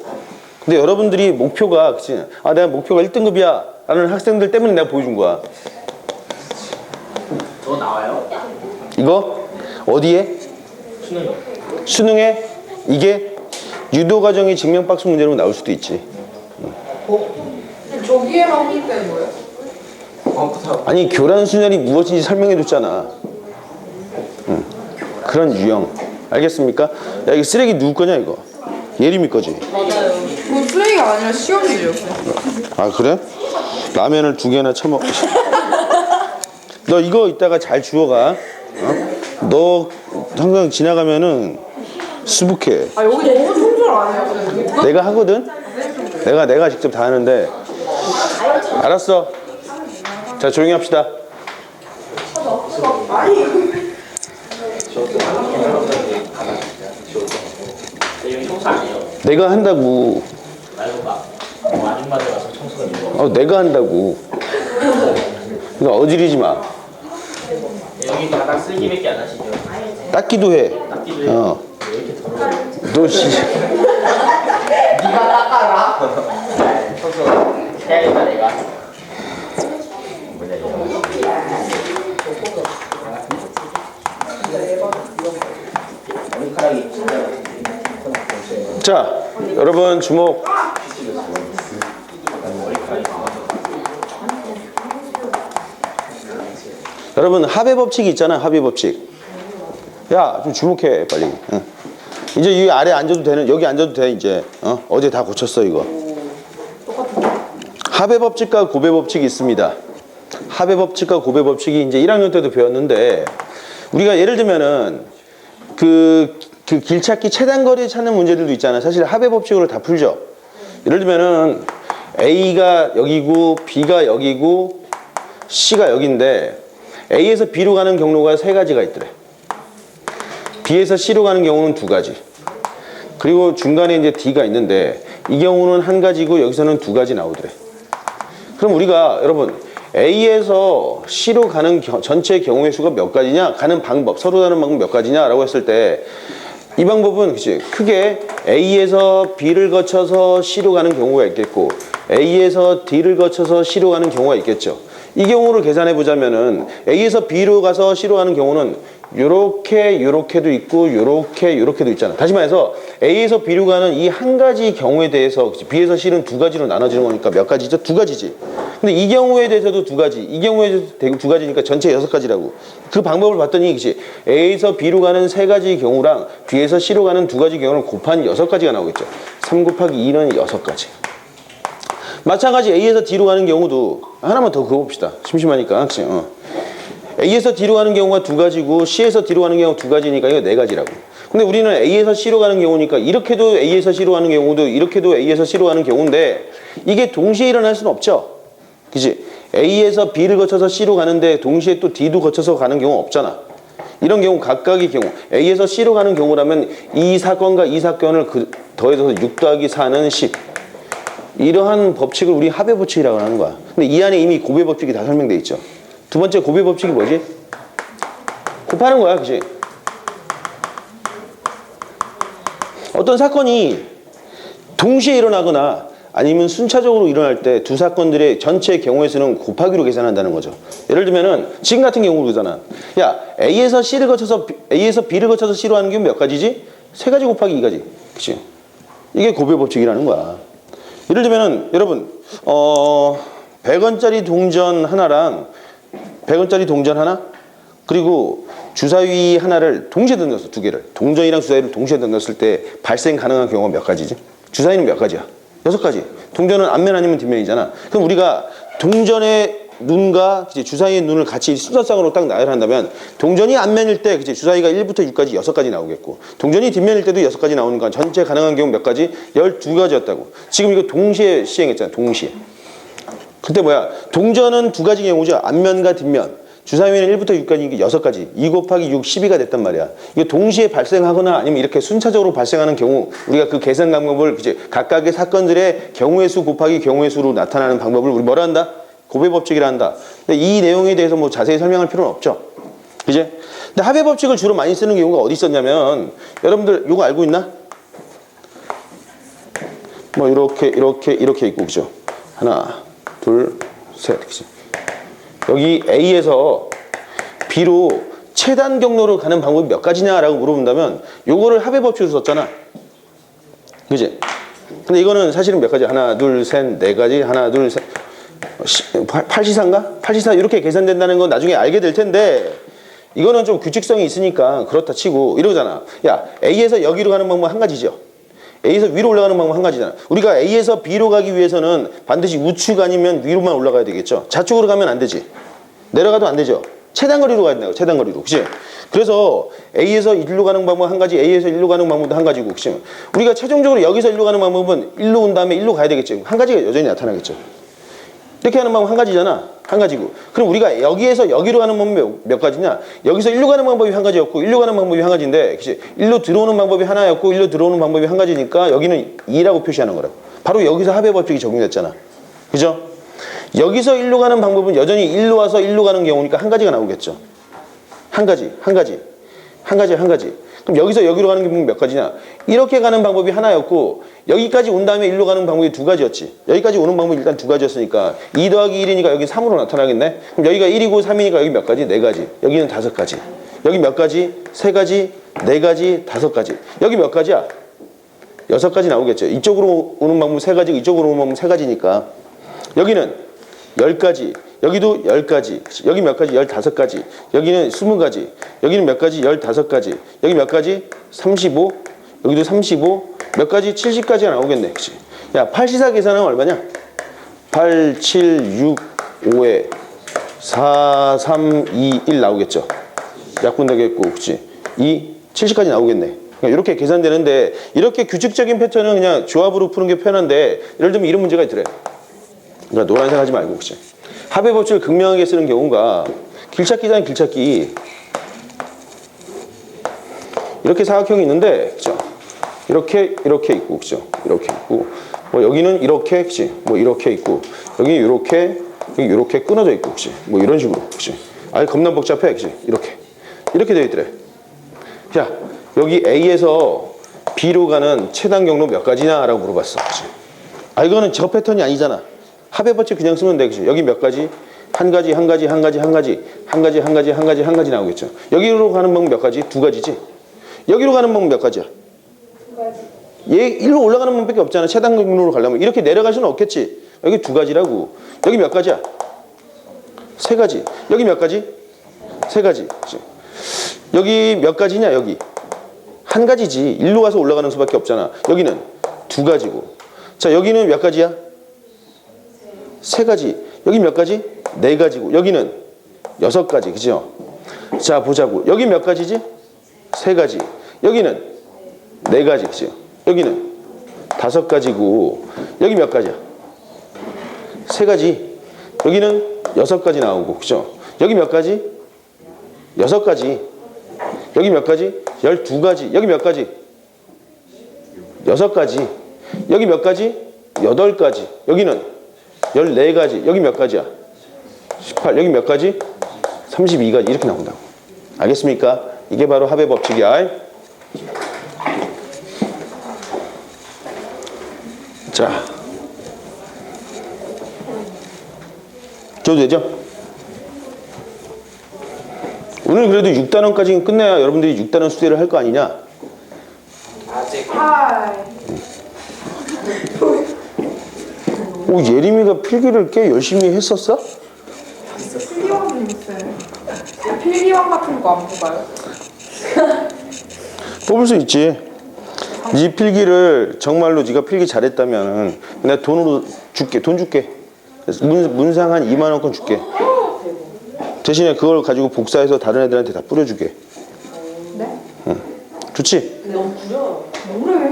근데 여러분들이 목표가, 그치? 내가 목표가 1등급이야 라는 학생들 때문에 내가 보여준 거야. 더 나와요? 이거? 어디에? 수능요. 수능에? 이게 유도과정이 증명박스 문제로 나올 수도 있지. 저기에만 혼입되는 거예요? 아니, 교란 순열이 무엇인지 설명해 줬잖아. 그런 유형. 알겠습니까? 야, 이거 쓰레기 누구 거냐 이거? 예림이 거지? 맞아요. 그거 쓰레기가 아니라 시험지예요. 그래? 라면을 2개나 처먹. 너 이거 이따가 잘 주워가. 너 항상 지나가면은 수북해. 여기 너무 청소를 안 해요. 내가 하거든? 내가 직접 다 하는데. 알았어. 자, 조용히 합시다. 여기 청소 아니에요? 내가 한다고. 말고 막 아줌마들 와서 청소가 있고. 내가 한다고. 그러니까 어지르지 마. 여기 바닥 쓸기밖에 안 하시죠? 닦기도 해. 닦기도 해요? 왜 이렇게 더러워요? 너 씨. 네가 닦아라. 청소 해야겠다 내가. 머리카락이 진짜 자, 여러분 주목. 여러분 합의 법칙이 있잖아. 합의 법칙. 야, 좀 주목해 빨리. 응. 이제 이 아래 앉아도 되는, 여기 앉아도 돼 이제. 어제 다 고쳤어 이거. 합의 법칙과 고배 법칙이 있습니다. 합의 법칙과 고배 법칙이 이제 1학년 때도 배웠는데, 우리가 예를 들면은 그 길찾기 최단거리 찾는 문제들도 있잖아요. 사실 합의 법칙으로 다 풀죠. 예를 들면은 A가 여기고 B가 여기고 C가 여기인데, A에서 B로 가는 경로가 3가지가 있더래. B에서 C로 가는 경우는 2가지. 그리고 중간에 이제 D가 있는데, 이 경우는 1가지고 여기서는 2가지 나오더래. 그럼 우리가 여러분 A에서 C로 가는 전체 경우의 수가 몇 가지냐? 가는 방법, 서로 가는 방법 몇 가지냐라고 했을 때, 이 방법은 그치 크게 A에서 B를 거쳐서 C로 가는 경우가 있겠고, A에서 D를 거쳐서 C로 가는 경우가 있겠죠. 이 경우를 계산해 보자면은 A에서 B로 가서 C로 가는 경우는 요렇게도 있고 요렇게도 있잖아. 다시 말해서 A에서 B로 가는 이 한 가지 경우에 대해서, B에서 C는 2가지로 나눠지는 거니까 몇 가지죠? 2가지지. 근데 이 경우에 대해서도 2가지, 이 경우에 대해서 2가지니까 전체 6가지라고. 그 방법을 봤더니 그치 A에서 B로 가는 3가지 경우랑 B에서 C로 가는 2가지 경우를 곱한 6가지가 나오겠죠. 3 곱하기 2는 6가지. 마찬가지 A에서 D로 가는 경우도 하나만 더 그어봅시다. 심심하니까. 그치? A에서 D로 가는 경우가 2가지고 C에서 D로 가는 경우가 2가지니까 이거 4가지라고. 근데 우리는 A에서 C로 가는 경우니까 이렇게도 A에서 C로 가는 경우도 이렇게도 A에서 C로 가는 경우인데, 이게 동시에 일어날 수는 없죠. 그치? A에서 B를 거쳐서 C로 가는데 동시에 또 D도 거쳐서 가는 경우 없잖아. 이런 경우 각각의 경우 A에서 C로 가는 경우라면 이 사건과 이 사건을 더해서 6 더하기 4는 10. 이러한 법칙을 우리 합의 법칙이라고 하는 거야. 근데 이 안에 이미 곱의 법칙이 다 설명돼 있죠. 두 번째 곱의 법칙이 뭐지? 곱하는 거야, 그치? 어떤 사건이 동시에 일어나거나 아니면 순차적으로 일어날 때 두 사건들의 전체 경우의 수는 곱하기로 계산한다는 거죠. 예를 들면은 지금 같은 경우로 그러잖아. 야, A에서 B를 거쳐서 C로 하는 경우 몇 가지지? 3가지 곱하기 2가지. 그치? 이게 곱의 법칙이라는 거야. 예를 들면은 여러분 100원짜리 동전 하나랑 100원짜리 동전 하나 그리고 주사위 하나를 동시에 던졌어. 두 개를. 동전이랑 주사위를 동시에 던졌을 때 발생 가능한 경우가 몇 가지지? 주사위는 몇 가지야? 6가지. 동전은 앞면 아니면 뒷면이잖아. 그럼 우리가 동전의 눈과 주사위의 눈을 같이 순서상으로 딱 나열한다면 동전이 앞면일 때 주사위가 1부터 6까지 6가지 나오겠고 동전이 뒷면일 때도 6가지 나오니까 전체 가능한 경우 몇 가지? 12가지였다고. 지금 이거 동시에 시행했잖아. 동시에. 그때 뭐야? 동전은 2가지 경우죠. 앞면과 뒷면. 주사위는 1부터 6까지 6가지. 2 곱하기 6, 12가 됐단 말이야. 이게 동시에 발생하거나 아니면 이렇게 순차적으로 발생하는 경우 우리가 그 계산 방법을 각각의 사건들의 경우의 수 곱하기 경우의 수로 나타나는 방법을 우리 뭐라 한다? 곱의 법칙이라 한다. 근데 이 내용에 대해서 뭐 자세히 설명할 필요는 없죠. 그지? 근데 합의 법칙을 주로 많이 쓰는 경우가 어디 있었냐면 여러분들 이거 알고 있나? 뭐 이렇게 있고 그죠? 하나, 둘, 셋. 그치? 여기 A에서 B로 최단 경로로 가는 방법이 몇 가지냐라고 물어본다면 요거를 합의 법칙으로 썼잖아. 그지? 근데 이거는 사실은 몇 가지? 하나, 둘, 셋, 네 가지. 하나, 둘, 셋. 8시사인가? 8시사 이렇게 계산된다는 건 나중에 알게 될 텐데 이거는 좀 규칙성이 있으니까 그렇다 치고 이러잖아. 야, A에서 여기로 가는 방법은 한 가지죠. A에서 위로 올라가는 방법은 한 가지잖아. 우리가 A에서 B로 가기 위해서는 반드시 우측 아니면 위로만 올라가야 되겠죠. 좌측으로 가면 안 되지. 내려가도 안 되죠. 최단거리로 가야 된다고. 최단거리로. 그치? 그래서 A에서 1로 가는 방법은 한 가지, A에서 1로 가는 방법도 한 가지고. 그치? 우리가 최종적으로 여기서 1로 가는 방법은 1로 온 다음에 1로 가야 되겠죠. 한 가지가 여전히 나타나겠죠. 이렇게 하는 방법 한 가지잖아. 한 가지고. 그럼 우리가 여기에서 여기로 가는 방법이 몇 가지냐? 여기서 1로 가는 방법이 한 가지였고 1로 가는 방법이 한 가지인데 그치? 1로 들어오는 방법이 하나였고 1로 들어오는 방법이 한 가지니까 여기는 2라고 표시하는 거라고. 바로 여기서 합의 법칙이 적용됐잖아. 그죠? 여기서 1로 가는 방법은 여전히 1로 와서 1로 가는 경우니까 한 가지가 나오겠죠. 한 가지. 그럼 여기서 여기로 가는 방법이 몇 가지냐? 이렇게 가는 방법이 하나였고 여기까지 온 다음에 1로 가는 방법이 2가지였지. 여기까지 오는 방법이 일단 2가지였으니까 2 더하기 1이니까 여기 3으로 나타나겠네. 그럼 여기가 1이고 3이니까 여기 몇 가지? 4가지. 여기는 5가지. 여기 몇 가지? 3가지, 4가지, 5가지. 여기 몇 가지야? 6가지 나오겠죠. 이쪽으로 오는 방법 3가지고 이쪽으로 오는 방법 3가지니까 여기는 10가지. 여기도 10가지. 여기 몇 가지? 15가지. 여기는 20가지. 여기는 몇 가지? 15가지. 여기 몇 가지? 35. 여기도 35. 몇 가지? 70가지가 나오겠네. 그치? 야, 8시사 계산은 얼마냐? 8, 7, 6, 5에 4, 3, 2, 1 나오겠죠. 약분 되겠고, 그치? 2, 70까지 나오겠네. 그러니까 이렇게 계산되는데 이렇게 규칙적인 패턴은 그냥 조합으로 푸는 게 편한데 예를 들면 이런 문제가 있더래. 그러니까 노란색 하지 말고, 그치? 합의 법칙을 극명하게 쓰는 경우가 길찾기잖아. 길찾기 이렇게 사각형이 있는데 그죠? 이렇게 있고 그죠? 이렇게 있고 뭐 여기는 이렇게 그치? 뭐 이렇게 있고 여기 이렇게 끊어져 있고 그치? 뭐 이런 식으로 그치? 아니 겁나 복잡해 그치? 이렇게 되어 있더래. 자 여기 A에서 B로 가는 최단 경로 몇 가지냐라고 물어봤어. 그치? 아 이거는 저 패턴이 아니잖아. 합의 법칙 그냥 쓰면 돼. 그치? 여기 몇 가지? 한 가지 나오겠죠. 여기로 가는 방법 몇 가지? 2가지지. 여기로 가는 방법 몇 가지야? 2가지. 얘 일로 올라가는 방법밖에 없잖아. 최단 경로로 가려면 이렇게 내려갈 수는 없겠지. 여기 2가지라고. 여기 몇 가지야? 3가지. 여기 몇 가지? 3가지. 그치? 여기 몇 가지냐? 여기 한 가지지. 일로 가서 올라가는 수밖에 없잖아. 여기는 2가지고. 자 여기는 몇 가지야? 3가지. 여기 몇 가지? 4가지고. 여기는 6가지. 그죠? 자, 보자고. 여기 몇 가지지? 3가지. 여기는 4가지. 그죠? 여기는 5가지고. 여기 몇 가지야? 3가지. 여기는 6가지 나오고, 그죠? 여기 몇 가지? 6가지. 여기 몇 가지? 12가지. 여기 몇 가지? 6가지. 여기 몇 가지? 8가지. 여기는 14가지. 여기 몇 가지야? 18. 여기 몇 가지? 32가지. 이렇게 나온다고. 알겠습니까? 이게 바로 합의 법칙이야. 자. 줘도 되죠? 오늘 그래도 6단원까지는 끝내야 여러분들이 6단원 수대를 할 거 아니냐? 아직 오, 예림이가 필기를 꽤 열심히 했었어? 필기왕 좀 있어요. 필기왕 같은 거 안 뽑아요? 뽑을 수 있지. 네 필기를 정말로 네가 필기 잘했다면 내가 돈으로 줄게. 돈 줄게. 문상 한 2만 원권 줄게. 대신에 그걸 가지고 복사해서 다른 애들한테 다 뿌려주게. 네? 응. 좋지? 뭐래?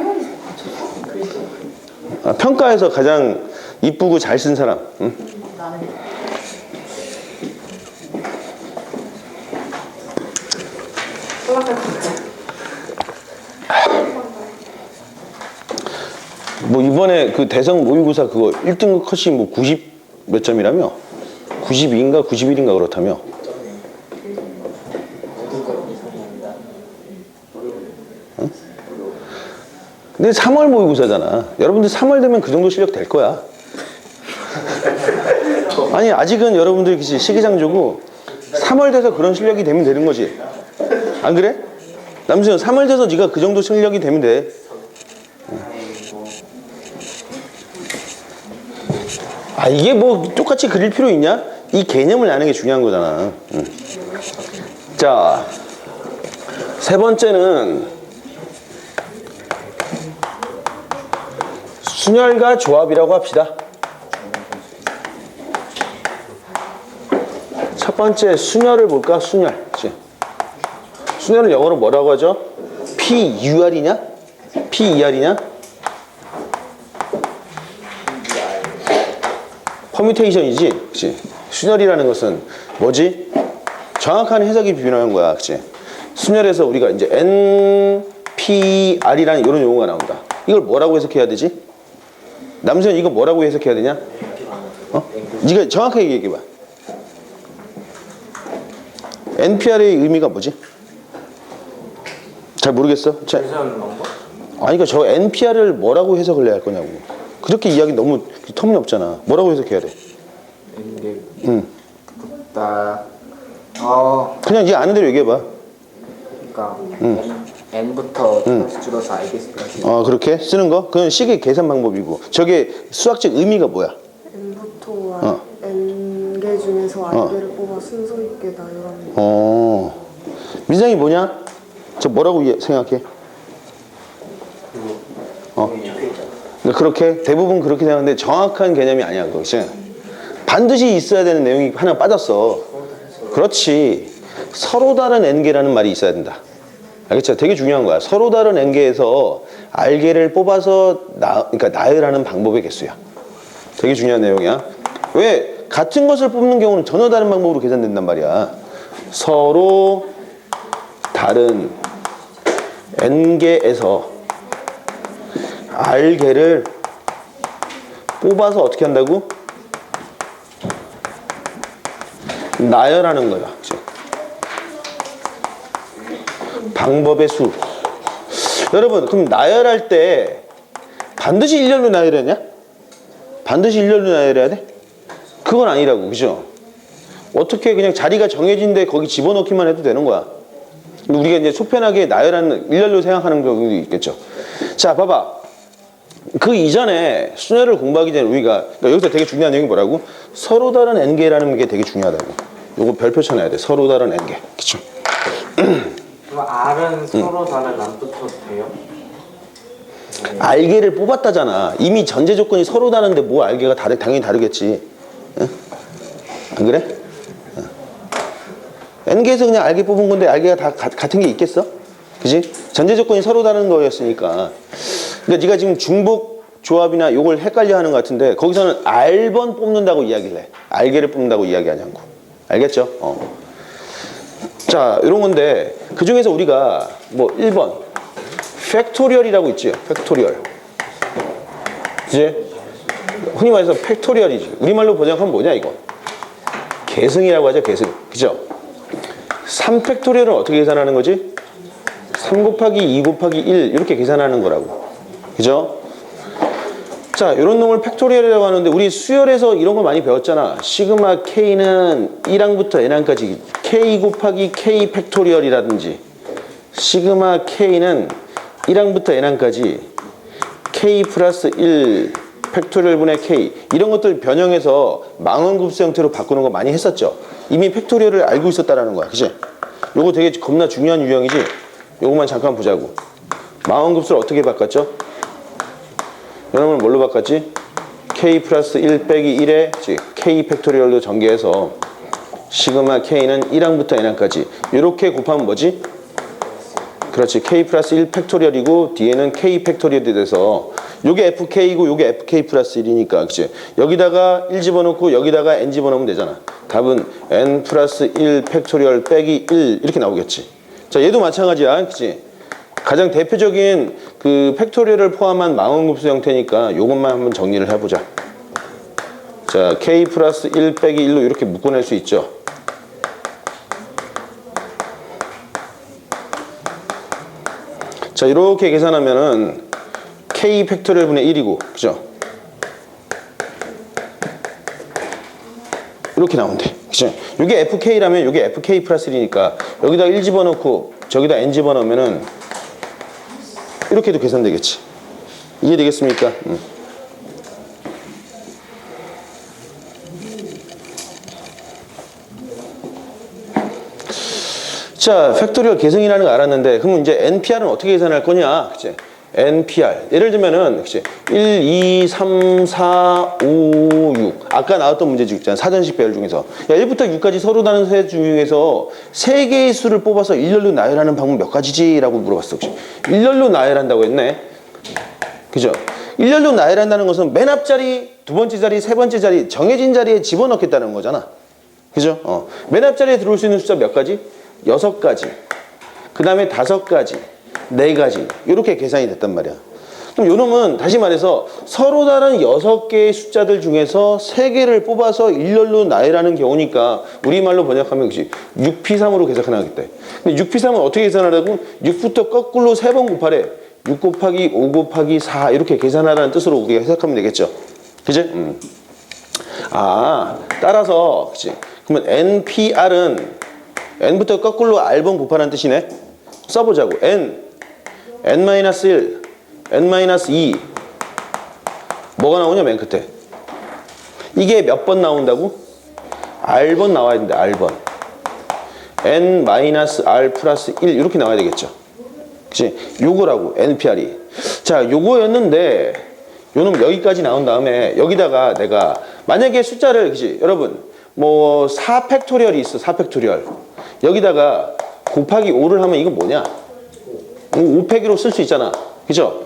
아, 평가에서 가장 이쁘고 잘 쓴 사람. 응? 뭐 이번에 그 대성 모의고사 그거 1등급 컷이 뭐 90 몇 점이라며? 92인가 91인가 그렇다며? 응? 근데 3월 모의고사잖아. 여러분들 3월 되면 그 정도 실력 될 거야. 아니 아직은 여러분들 시기상조고 3월 돼서 그런 실력이 되면 되는 거지. 안 그래? 남수현 3월 돼서 네가 그 정도 실력이 되면 돼. 아 이게 뭐 똑같이 그릴 필요 있냐? 이 개념을 아는 게 중요한 거잖아. 자, 세 번째는 순열과 조합이라고 합시다. 첫 번째 순열을 볼까? 순열. 그치? 순열을 영어로 뭐라고 하죠? PUR이냐? PER이냐? 퍼뮤테이션이지, 그치? 순열이라는 것은 뭐지? 정확한 해석이 필요한 거야, 그치? 순열에서 우리가 이제 NPR이라는 이런 용어가 나온다. 이걸 뭐라고 해석해야 되지? 남수현 이거 뭐라고 해석해야 되냐? 어? 네가 정확하게 얘기해봐. NPR의 의미가 뭐지? 잘 모르겠어? 아니, 그러니까 저 NPR을 뭐라고 해석을 해야 할 거냐고. 그렇게 이야기 너무 터무니없잖아. 뭐라고 해석해야 돼? 나 그냥 네 아는 대로 얘기해봐. 그러니까 n부터 줄여서 알겠습니다. 그렇게 쓰는 거? 그건 식의 계산 방법이고. 저게 수학적 의미가 뭐야? n부터 n개 중에서 r개를 뽑아 순서 있게 나열합니다. 민상이 뭐냐? 저 뭐라고 생각해? 그렇게 대부분 그렇게 생각하는데 정확한 개념이 아니야, 그것이. 반드시 있어야 되는 내용이 하나 빠졌어. 그렇지. 서로 다른 n개라는 말이 있어야 된다. 알겠죠? 되게 중요한 거야. 서로 다른 n개에서 r개를 뽑아서 그러니까 나열하는 방법의 개수야. 되게 중요한 내용이야. 왜? 같은 것을 뽑는 경우는 전혀 다른 방법으로 계산된단 말이야. 서로 다른 n개에서 r개를 뽑아서 어떻게 한다고? 나열하는 거야. 그치? 방법의 수. 여러분, 그럼 나열할 때 반드시 일렬로 나열해야 되냐? 반드시 일렬로 나열해야 돼? 그건 아니라고, 그죠? 어떻게 그냥 자리가 정해진 데 거기 집어넣기만 해도 되는 거야. 우리가 이제 소편하게 나열하는 일렬로 생각하는 경우도 있겠죠. 자, 봐봐. 그 이전에 순열을 공부하기 전에 우리가 그러니까 여기서 되게 중요한 내용이 뭐라고? 서로 다른 n개라는 게 되게 중요하다고. 요거 별표 쳐놔야 돼. 서로 다른 n개. 그쵸? 그럼 R은 서로 다른 안 붙어도 돼요? R개를 뽑았다잖아. 이미 전제 조건이 서로 다른데 뭐 R개가 당연히 다르겠지. 응? 안 그래? 응. n개에서 그냥 R개 뽑은 건데 R개가 다 같은 게 있겠어? 그지? 전제 조건이 서로 다른 거였으니까. 그러니까 네가 지금 중복 조합이나 요걸 헷갈려 하는 것 같은데 거기서는 R번 뽑는다고 이야기를 해. R개를 뽑는다고 이야기하지 않고. 알겠죠? 자, 이런 건데 그 중에서 우리가 뭐 1번 팩토리얼이라고 있지. 팩토리얼. 그치? 흔히 말해서 팩토리얼이지. 우리말로 번역하면 뭐냐 이거. 계승이라고 하죠. 계승. 그죠? 3팩토리얼은 어떻게 계산하는 거지? 3 곱하기 2 곱하기 1 이렇게 계산하는 거라고. 그죠? 자, 이런 놈을 팩토리얼이라고 하는데 우리 수열에서 이런 거 많이 배웠잖아. 시그마 K는 1항부터 N항까지 K 곱하기 K 팩토리얼이라든지 시그마 K는 1항부터 N항까지 K 플러스 1 팩토리얼분의 K 이런 것들 변형해서 망원급수 형태로 바꾸는 거 많이 했었죠. 이미 팩토리얼을 알고 있었다라는 거야. 그치? 요거 되게 겁나 중요한 유형이지. 요거만 잠깐 보자고. 망원급수를 어떻게 바꿨죠? 여러분 뭘로 바꿨지? K 플러스 1 빼기 1에 K 팩토리얼로 전개해서 시그마 K는 1항부터 N항까지 이렇게 곱하면 뭐지? 그렇지. K 플러스 1 팩토리얼이고 뒤에는 K 팩토리얼이 돼서 요게 FK이고 요게 FK 플러스 1이니까 그치? 여기다가 1 집어넣고 여기다가 N 집어넣으면 되잖아. 답은 N 플러스 1 팩토리얼 빼기 1 이렇게 나오겠지. 자, 얘도 마찬가지야. 그치? 가장 대표적인 그 팩토리얼을 포함한 망원급수 형태니까 요것만 한번 정리를 해보자. 자, K 플러스 1 빼기 1로 이렇게 묶어낼 수 있죠. 자, 이렇게 계산하면은 K 팩토리얼 분의 1이고, 그죠? 이렇게 나오면 돼. 그죠? 이게 FK라면 이게 FK 플러스 1이니까 여기다 1 집어넣고 저기다 N 집어넣으면은 이렇게도 계산되겠지. 이해되겠습니까? 자, 팩토리얼 계승이라는 거 알았는데 그럼 이제 NPR은 어떻게 계산할 거냐? 그치? NPR. 예를 들면은 그치? 1, 2, 3, 4, 5, 6. 아까 나왔던 문제 있잖아. 사전식 배열 중에서. 야, 1부터 6까지 서로 다른 수 중에서 3개의 수를 뽑아서 일렬로 나열하는 방법 몇 가지지? 라고 물어봤어. 그치? 일렬로 나열한다고 했네. 그죠? 일렬로 나열한다는 것은 맨 앞자리, 두 번째 자리, 세 번째 자리, 정해진 자리에 집어넣겠다는 거잖아. 그죠? 맨 앞자리에 들어올 수 있는 숫자 몇 가지? 6가지. 그 다음에 5가지, 4가지. 이렇게 계산이 됐단 말이야. 그럼 요놈은 다시 말해서 서로 다른 6개의 숫자들 중에서 3개를 뽑아서 일렬로 나열하는 경우니까 우리말로 번역하면 6P3으로 계산하겠다. 근데 6P3은 어떻게 계산하라고? 6부터 거꾸로 3번 곱하래. 6 곱하기 5 곱하기 4 이렇게 계산하라는 뜻으로 우리가 해석하면 되겠죠. 그지? 따라서 그치? 그러면 NPR은 N부터 거꾸로 R번 곱하라는 뜻이네. 써보자고. N-1, N-2 뭐가 나오냐 맨 끝에. 이게 몇 번 나온다고? R번 나와야 되는데 R번. N-R 플러스 1 이렇게 나와야 되겠죠. 그치? 요거라고 NPR이. 자, 요거였는데 요놈 여기까지 나온 다음에 여기다가 내가 만약에 숫자를 그치? 여러분 뭐 4팩토리얼이 있어. 4팩토리얼. 여기다가 곱하기 5를 하면 이거 뭐냐? 5팩으로 쓸 수 있잖아. 그죠?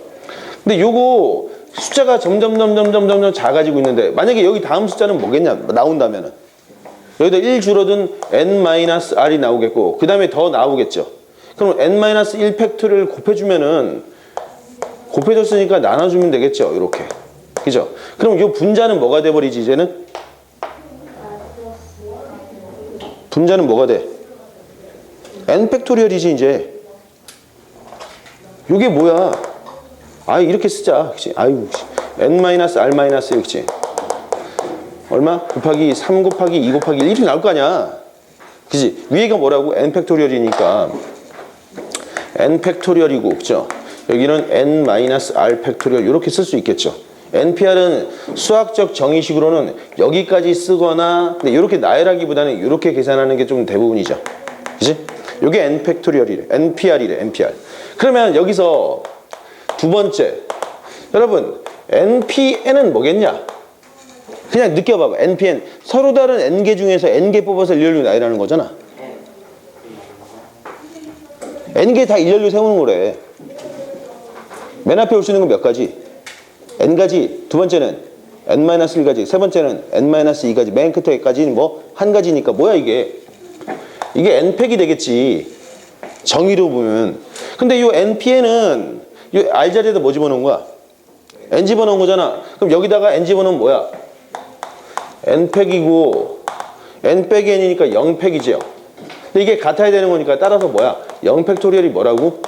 근데 요거 숫자가 점점 작아지고 있는데 만약에 여기 다음 숫자는 뭐겠냐? 나온다면은 여기다 1 줄어든 N-R이 나오겠고 그 다음에 더 나오겠죠. 그럼 N-1 팩토리를 곱해주면은 곱해줬으니까 나눠주면 되겠죠. 이렇게. 그죠? 그럼 요 분자는 뭐가 돼버리지 이제는? 분자는 뭐가 돼? N 팩토리얼이지 이제. 요게 뭐야? 이렇게 쓰자. 그치? N-R-, 그치? 얼마? 곱하기 3 곱하기 2 곱하기 1 이렇게 나올 거 아니야. 그치? 위에가 뭐라고? N 팩토리얼이니까 N 팩토리얼이고, 그죠? 여기는 N-R 팩토리얼 이렇게 쓸 수 있겠죠. NPR은 수학적 정의식으로는 여기까지 쓰거나 근데 이렇게 나열하기보다는 이렇게 계산하는 게 좀 대부분이죠. 그치? 요게 N 팩토리얼이래. NPR이래. NPR. 그러면 여기서 두 번째. 여러분, NPN은 뭐겠냐? 그냥 느껴봐봐. NPN. 서로 다른 N개 중에서 N개 뽑아서 일렬로 나열하는 거잖아. N개 다 일렬로 세우는 거래. 맨 앞에 올 수 있는 건 몇 가지? n가지, 두 번째는 n-1가지, 세 번째는 n-2가지, 맨 끝에까지는 뭐 한 가지니까 뭐야 이게 n팩이 되겠지. 정의로 보면. 근데 이 np에는 이 r 자리에다 뭐 집어넣은 거야? n 집어넣은 거잖아. 그럼 여기다가 n 집어넣으면 뭐야? n팩이고 n 빼기 n이니까 0팩이죠. 근데 이게 같아야 되는 거니까 따라서 뭐야? 0팩토리얼이 뭐라고?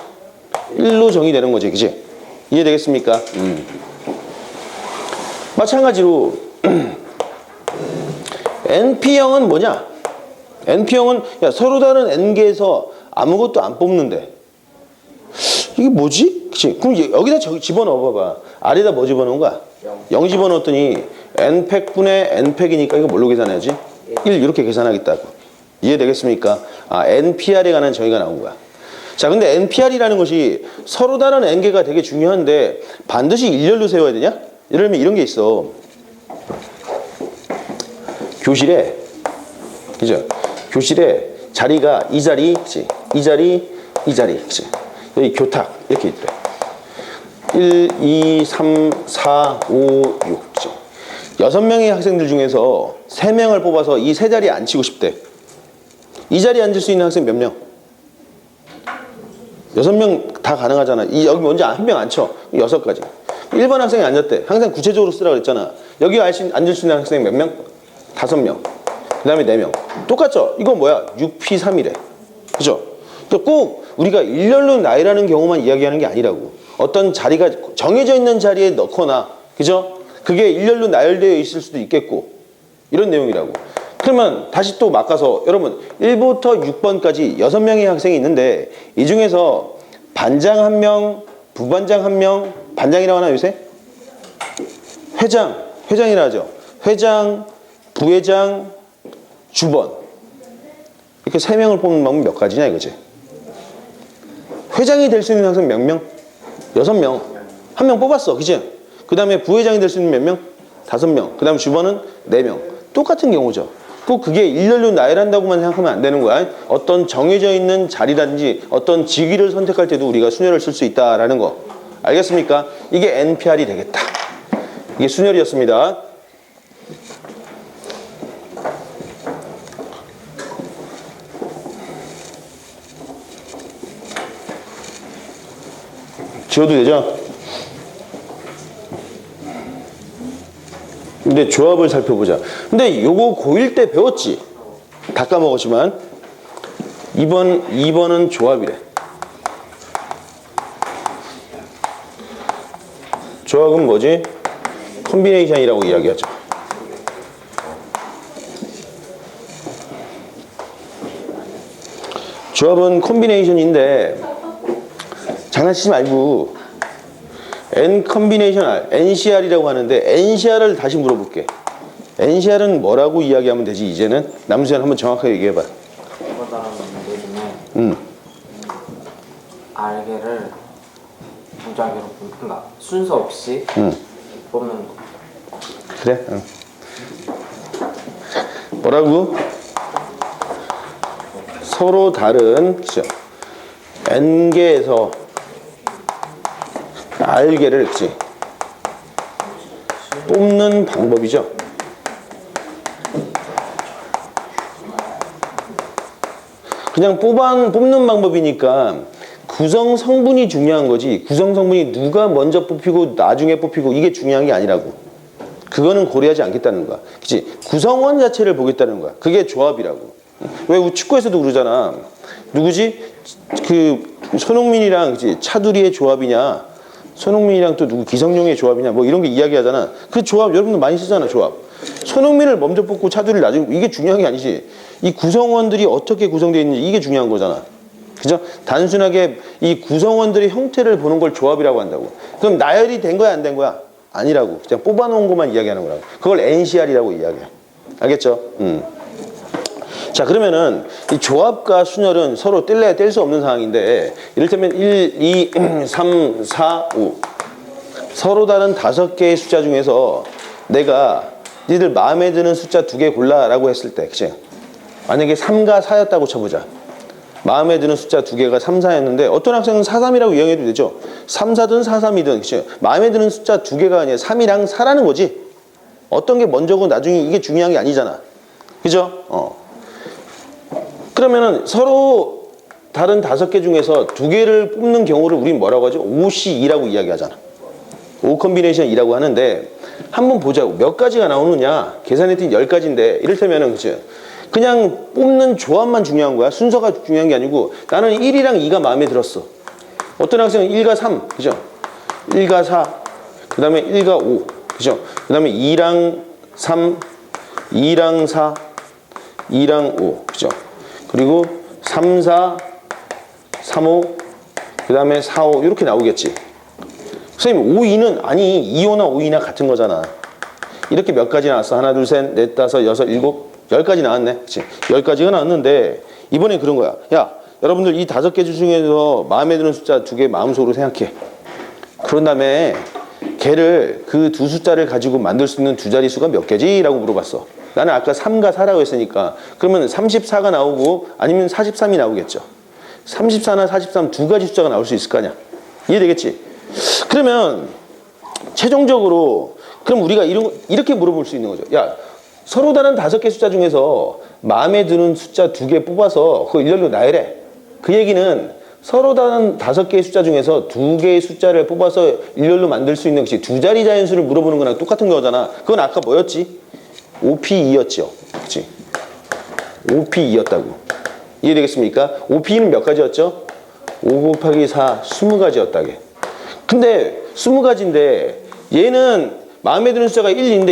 1로 정의되는 거지. 그치? 이해되겠습니까? 마찬가지로 np형은 뭐냐? np형은 야, 서로 다른 n개에서 아무것도 안 뽑는데 이게 뭐지? 그치? 그럼 여기다 집어넣어 봐봐. R에다 뭐 집어넣은 거야? 0 집어넣었더니 n팩분의 n팩이니까 이거 뭘로 계산해야지? 1 이렇게 계산하겠다고. 이해되겠습니까? 아, npr에 관한 정의가 나온 거야. 자, 근데 npr이라는 것이 서로 다른 n개가 되게 중요한데 반드시 일렬로 세워야 되냐? 예를 들면 이런 게 있어. 교실에, 그죠? 교실에 자리가 이 자리, 그치? 이 자리, 이 자리, 그치? 여기 교탁 이렇게 있대. 1, 2, 3, 4, 5, 6, 그치? 6명의 학생들 중에서 3명을 뽑아서 이 세 자리에 앉히고 싶대. 이 자리에 앉을 수 있는 학생 몇 명? 6명 다 가능하잖아. 여기 먼저 한 명 앉혀. 6가지. 1번 학생이 앉았대. 항상 구체적으로 쓰라고 그랬잖아. 여기 앉을 수 있는 학생 몇 명? 5명. 그 다음에 4명. 똑같죠? 이건 뭐야? 6P3이래. 그죠? 그러니까 꼭 우리가 일렬로 나열하는 경우만 이야기하는 게 아니라고. 어떤 자리가 정해져 있는 자리에 넣거나, 그죠? 그게 일렬로 나열되어 있을 수도 있겠고, 이런 내용이라고. 그러면 다시 또 바꿔서 여러분 1부터 6번까지 6명의 학생이 있는데 이 중에서 반장 1명, 부반장 1명, 반장이라고 하나 요새? 회장이라 하죠. 회장, 부회장, 주번. 이렇게 3명을 뽑는 방법이 몇 가지냐 이거지. 회장이 될 수 있는 학생 몇 명? 6명. 1명 뽑았어. 그치? 그 다음에 부회장이 될 수 있는 몇 명? 5명. 그 다음 주번은 4명. 똑같은 경우죠. 꼭 그게 일렬로 나열한다고만 생각하면 안 되는 거야. 어떤 정해져 있는 자리라든지 어떤 직위를 선택할 때도 우리가 순열을 쓸 수 있다라는 거. 알겠습니까? 이게 NPR이 되겠다. 이게 순열이었습니다. 지워도 되죠? 근데 조합을 살펴보자. 근데 요거 고1 때 배웠지? 다 까먹었지만 2번은 조합이래. 조합은 뭐지? 컴비네이션이라고 이야기하죠. 조합은 콤비네이션인데 장난치지 말고 N 컴비네이션 R, NCR이라고 하는데 NCR을 다시 물어볼게. NCR은 뭐라고 이야기하면 되지? 이제는 남수현 한번 정확하게 얘기해봐. 이번 단어는 문제 중에 알개를 무작위로 그러니까 순서 없이 뽑는 거. 그래? 응. 뭐라고? 서로 다른 그죠? N개에서 R개를 그치? 뽑는 방법이죠. 그냥 뽑는 방법이니까 구성 성분이 중요한 거지. 구성 성분이 누가 먼저 뽑히고 나중에 뽑히고 이게 중요한 게 아니라고. 그거는 고려하지 않겠다는 거야. 그치? 구성원 자체를 보겠다는 거야. 그게 조합이라고. 왜 축구에서도 그러잖아. 누구지? 그 손흥민이랑 그치? 차두리의 조합이냐? 손흥민이랑 또 누구 기성용의 조합이냐? 뭐 이런 게 이야기하잖아. 그 조합 여러분들 많이 쓰잖아. 조합. 손흥민을 먼저 뽑고 차두리를 나중에 이게 중요한 게 아니지. 이 구성원들이 어떻게 구성되어 있는지 이게 중요한 거잖아. 그죠? 단순하게 이 구성원들의 형태를 보는 걸 조합이라고 한다고. 그럼 나열이 된 거야 안 된 거야? 아니라고. 그냥 뽑아놓은 것만 이야기하는 거라고. 그걸 NCR이라고 이야기해. 알겠죠? 자, 그러면은 이 조합과 순열은 서로 뗄래야 뗄 수 없는 상황인데 이를테면 1, 2, 3, 4, 5 서로 다른 5개의 숫자 중에서 내가 니들 마음에 드는 숫자 2개 골라라고 했을 때 그치? 만약에 3과 4였다고 쳐보자. 마음에 드는 숫자 두 개가 3, 4였는데 어떤 학생은 4, 3이라고 이해해도 되죠. 3, 4든 4, 3이든 그치? 마음에 드는 숫자 두 개가 아니라 3이랑 4라는 거지. 어떤 게 먼저고 나중에 이게 중요한 게 아니잖아. 그죠? 그러면은 서로 다른 5개 중에서 두 개를 뽑는 경우를 우린 뭐라고 하죠? OC2라고 이야기하잖아. O 컨비네이션 2라고 하는데 한번 보자고. 몇 가지가 나오느냐? 계산했더니 10가지인데 이를테면은 그치? 그냥 뽑는 조합만 중요한 거야. 순서가 중요한 게 아니고 나는 1이랑 2가 마음에 들었어. 어떤 학생은 1과 3, 그죠? 1과 4, 그 다음에 1과 5, 그죠? 그 다음에 2랑 3, 2랑 4, 2랑 5, 그죠? 그리고 3, 4, 3, 5, 그 다음에 4, 5 이렇게 나오겠지. 선생님 5, 2는 아니 2, 5나 5, 2나 같은 거잖아. 이렇게 몇 가지 나왔어? 하나, 둘, 셋, 넷, 다섯, 여섯, 일곱, 10가지 나왔네. 그치? 10가지가 나왔는데 이번엔 그런 거야. 야, 여러분들 이 5개 중에서 마음에 드는 숫자 2개 마음속으로 생각해. 그런 다음에 걔를 그 두 숫자를 가지고 만들 수 있는 두 자릿수가 몇 개지? 라고 물어봤어. 나는 아까 3과 4라고 했으니까 그러면 34가 나오고 아니면 43이 나오겠죠. 34나 43 두 가지 숫자가 나올 수 있을 거 아니야. 이해되겠지? 그러면 최종적으로 그럼 우리가 이렇게 물어볼 수 있는 거죠. 야, 서로 다른 5개 숫자 중에서 마음에 드는 숫자 2개 뽑아서 그거 일렬로 나열해. 그 얘기는 서로 다른 5개의 숫자 중에서 2개의 숫자를 뽑아서 일렬로 만들 수 있는 것이 두 자리 자연수를 물어보는 거랑 똑같은 거잖아. 그건 아까 뭐였지? OP2였죠. 그치? OP2였다고. 이해되겠습니까? OP는 몇 가지였죠? 5 곱하기 4, 20가지였다게. 근데 20가지인데 얘는 마음에 드는 숫자가 1인데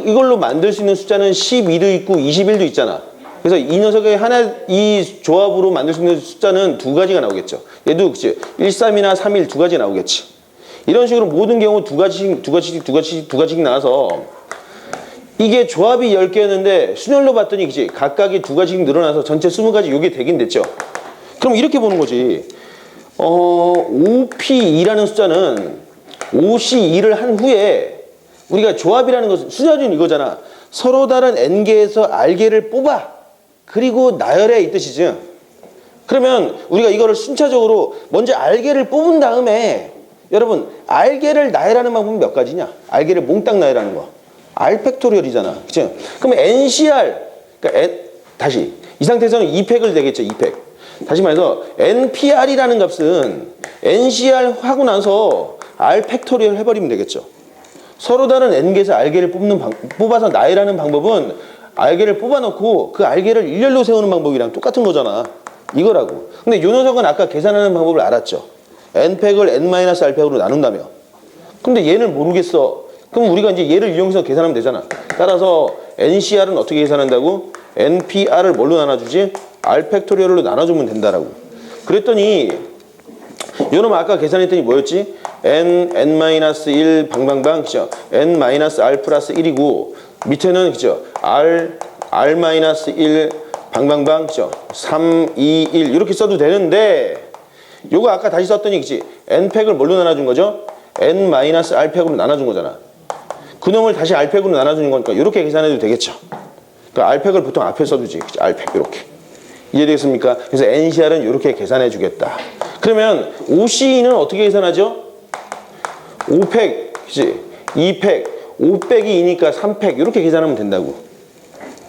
이걸로 만들 수 있는 숫자는 12도 있고 21도 있잖아. 그래서 이 녀석의 이 조합으로 만들 수 있는 숫자는 2가지가 나오겠죠. 얘도 그치? 1, 3이나 3, 1 2가지 나오겠지. 이런 식으로 모든 경우 2가지씩 나와서 이게 조합이 10개였는데 순열로 봤더니 그치? 각각이 2가지씩 늘어나서 전체 20가지 요게 되긴 됐죠. 그럼 이렇게 보는 거지. OP2라는 숫자는 OC2를 한 후에 우리가 조합이라는 것은 순열은 이거잖아. 서로 다른 n개에서 r개를 뽑아. 그리고 나열해 이 뜻이지. 그러면 우리가 이거를 순차적으로 먼저 r개를 뽑은 다음에 여러분 r개를 나열하는 방법은 몇 가지냐? r개를 몽땅 나열하는 거. r 팩토리얼이잖아. 그치? 그럼 ncr 그러니까 다시 이 상태에서는 2팩을 되겠죠. 2팩. 다시 말해서 npr이라는 값은 ncr 하고 나서 r 팩토리얼 해버리면 되겠죠. 서로 다른 n개에서 r개를 뽑아서 나열하는 방법은 r개를 뽑아놓고 그 r개를 일렬로 세우는 방법이랑 똑같은 거잖아. 이거라고. 근데 요 녀석은 아까 계산하는 방법을 알았죠. n팩을 n-r팩으로 나눈다며. 근데 얘는 모르겠어. 그럼 우리가 이제 얘를 이용해서 계산하면 되잖아. 따라서 ncr은 어떻게 계산한다고? npr을 뭘로 나눠주지? r 팩토리얼로 나눠주면 된다라고. 그랬더니 요놈 아까 계산했더니 뭐였지? n-1 방방방 그죠? n-r 플러스 1이고 밑에는 그죠? r-1 방방방 그죠? 3, 2, 1 이렇게 써도 되는데 요거 아까 다시 썼더니 그치? n팩을 뭘로 나눠준 거죠? n-r 팩으로 나눠준 거잖아. 그놈을 다시 r팩으로 나눠주는 거니까 이렇게 계산해도 되겠죠. 그러니까 r팩을 보통 앞에 써두지. 그치? r팩 이렇게. 이해되겠습니까? 그래서 ncr은 이렇게 계산해 주겠다. 그러면 OC는 어떻게 계산하죠? 5팩, 그치? 2팩, 5팩이 2니까 3팩 이렇게 계산하면 된다고.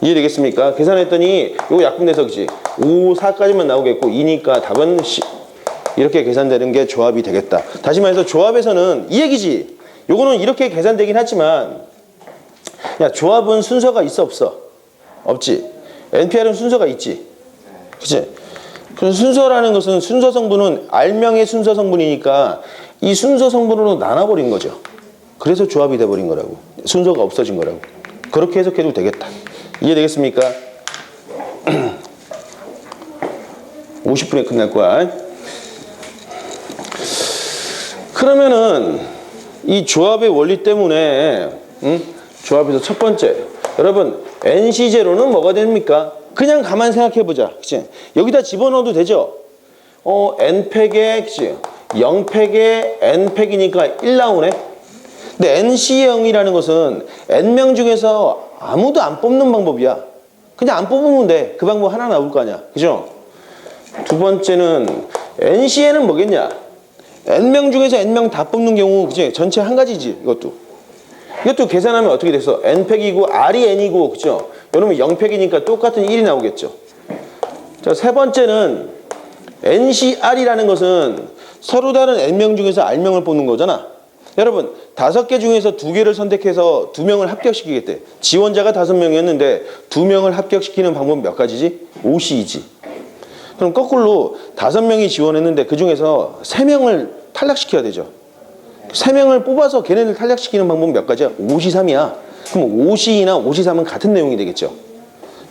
이해되겠습니까? 계산했더니 요거 약분돼서 그치? 5, 4까지만 나오겠고 2니까 답은 10 이렇게 계산되는 게 조합이 되겠다. 다시 말해서 조합에서는 이 얘기지. 요거는 이렇게 계산되긴 하지만 야 조합은 순서가 있어 없어? 없지. NPR은 순서가 있지. 그치? 그 순서라는 것은 순서 성분은 R명의 순서 성분이니까 이 순서 성분으로 나눠버린 거죠. 그래서 조합이 돼버린 거라고. 순서가 없어진 거라고. 그렇게 해석해도 되겠다. 이해되겠습니까? 50분에 끝날 거야. 그러면은 이 조합의 원리 때문에 조합에서 첫 번째 여러분 NC0는 뭐가 됩니까? 그냥 가만 생각해보자. 그치? 여기다 집어넣어도 되죠? N팩에, 그치? 0팩에 N팩이니까 1 나오네? 근데 NC0이라는 것은 N명 중에서 아무도 안 뽑는 방법이야. 그냥 안 뽑으면 돼. 그 방법 하나 나올 거 아니야. 그죠? 두 번째는 NC에는 뭐겠냐? N명 중에서 N명 다 뽑는 경우 그치? 전체 한 가지지 이것도 계산하면 어떻게 됐어? N팩이고 R이 N이고 그죠? 여러분 0팩이니까 똑같은 1이 나오겠죠. 자, 세 번째는 NCR이라는 것은 서로 다른 N명 중에서 R명을 뽑는 거잖아. 여러분 5개 중에서 2개를 선택해서 2명을 합격시키겠대. 지원자가 5명이었는데 2명을 합격시키는 방법 몇 가지지? 5C이지. 그럼 거꾸로 5명이 지원했는데 그 중에서 3명을 탈락시켜야 되죠. 3명을 뽑아서 걔네들 탈락시키는 방법 몇 가지야? 5C3이야. 그럼 5C나 5C3은 같은 내용이 되겠죠.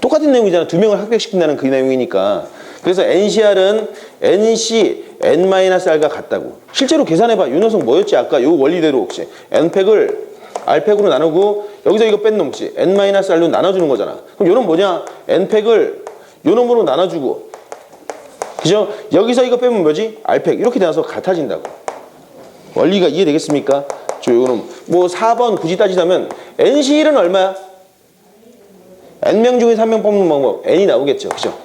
똑같은 내용이잖아. 2명을 합격시킨다는 그 내용이니까. 그래서 NCR은 NC, N-R과 같다고. 실제로 계산해봐. 윤호성 뭐였지? 아까 요 원리대로 혹시 N팩을 R팩으로 나누고 여기서 이거 뺀 놈 혹시 N-R로 나눠주는 거잖아. 그럼 요놈 뭐냐? N팩을 요 놈으로 나눠주고 그죠? 여기서 이거 빼면 뭐지? R팩 이렇게 나눠서 같아진다고. 원리가 이해되겠습니까? 저 요놈 뭐 4번 굳이 따지자면 NC1은 얼마야? N명 중에 3명 뽑는 방법 N이 나오겠죠. 그죠?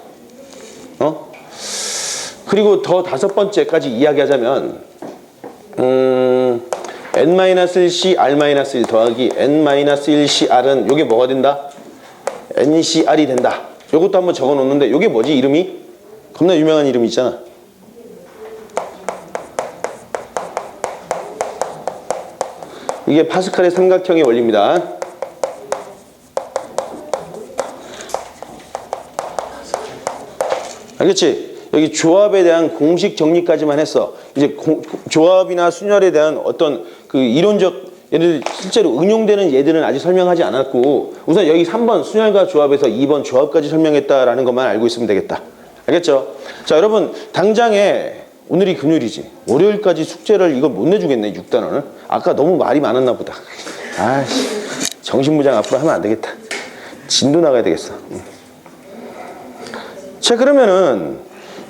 그리고 더 5번째까지 이야기하자면 N-1C R-1 더하기 N-1C R은 요게 뭐가 된다? NCR이 된다. 요것도 한번 적어 놓는데 요게 뭐지? 이름이? 겁나 유명한 이름 있잖아. 이게 파스칼의 삼각형의 원리입니다. 알겠지? 여기 조합에 대한 공식 정리까지만 했어. 이제 조합이나 순열에 대한 어떤 그 이론적 예를 실제로 응용되는 예들은 아직 설명하지 않았고 우선 여기 3번 순열과 조합에서 2번 조합까지 설명했다라는 것만 알고 있으면 되겠다. 알겠죠? 자, 여러분 당장에 오늘이 금요일이지. 월요일까지 숙제를 이거 못 내주겠네. 6단원을. 아까 너무 말이 많았나 보다. 아이씨, 정신무장 앞으로 하면 안 되겠다. 진도 나가야 되겠어. 자, 그러면은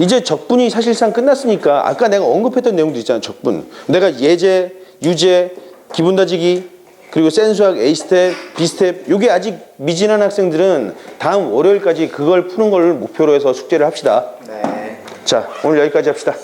이제 적분이 사실상 끝났으니까 아까 내가 언급했던 내용도 있잖아. 적분. 내가 예제, 유제, 기분 다지기, 그리고 센수학 A스텝, B스텝 요게 아직 미진한 학생들은 다음 월요일까지 그걸 푸는 걸 목표로 해서 숙제를 합시다. 네. 자, 오늘 여기까지 합시다.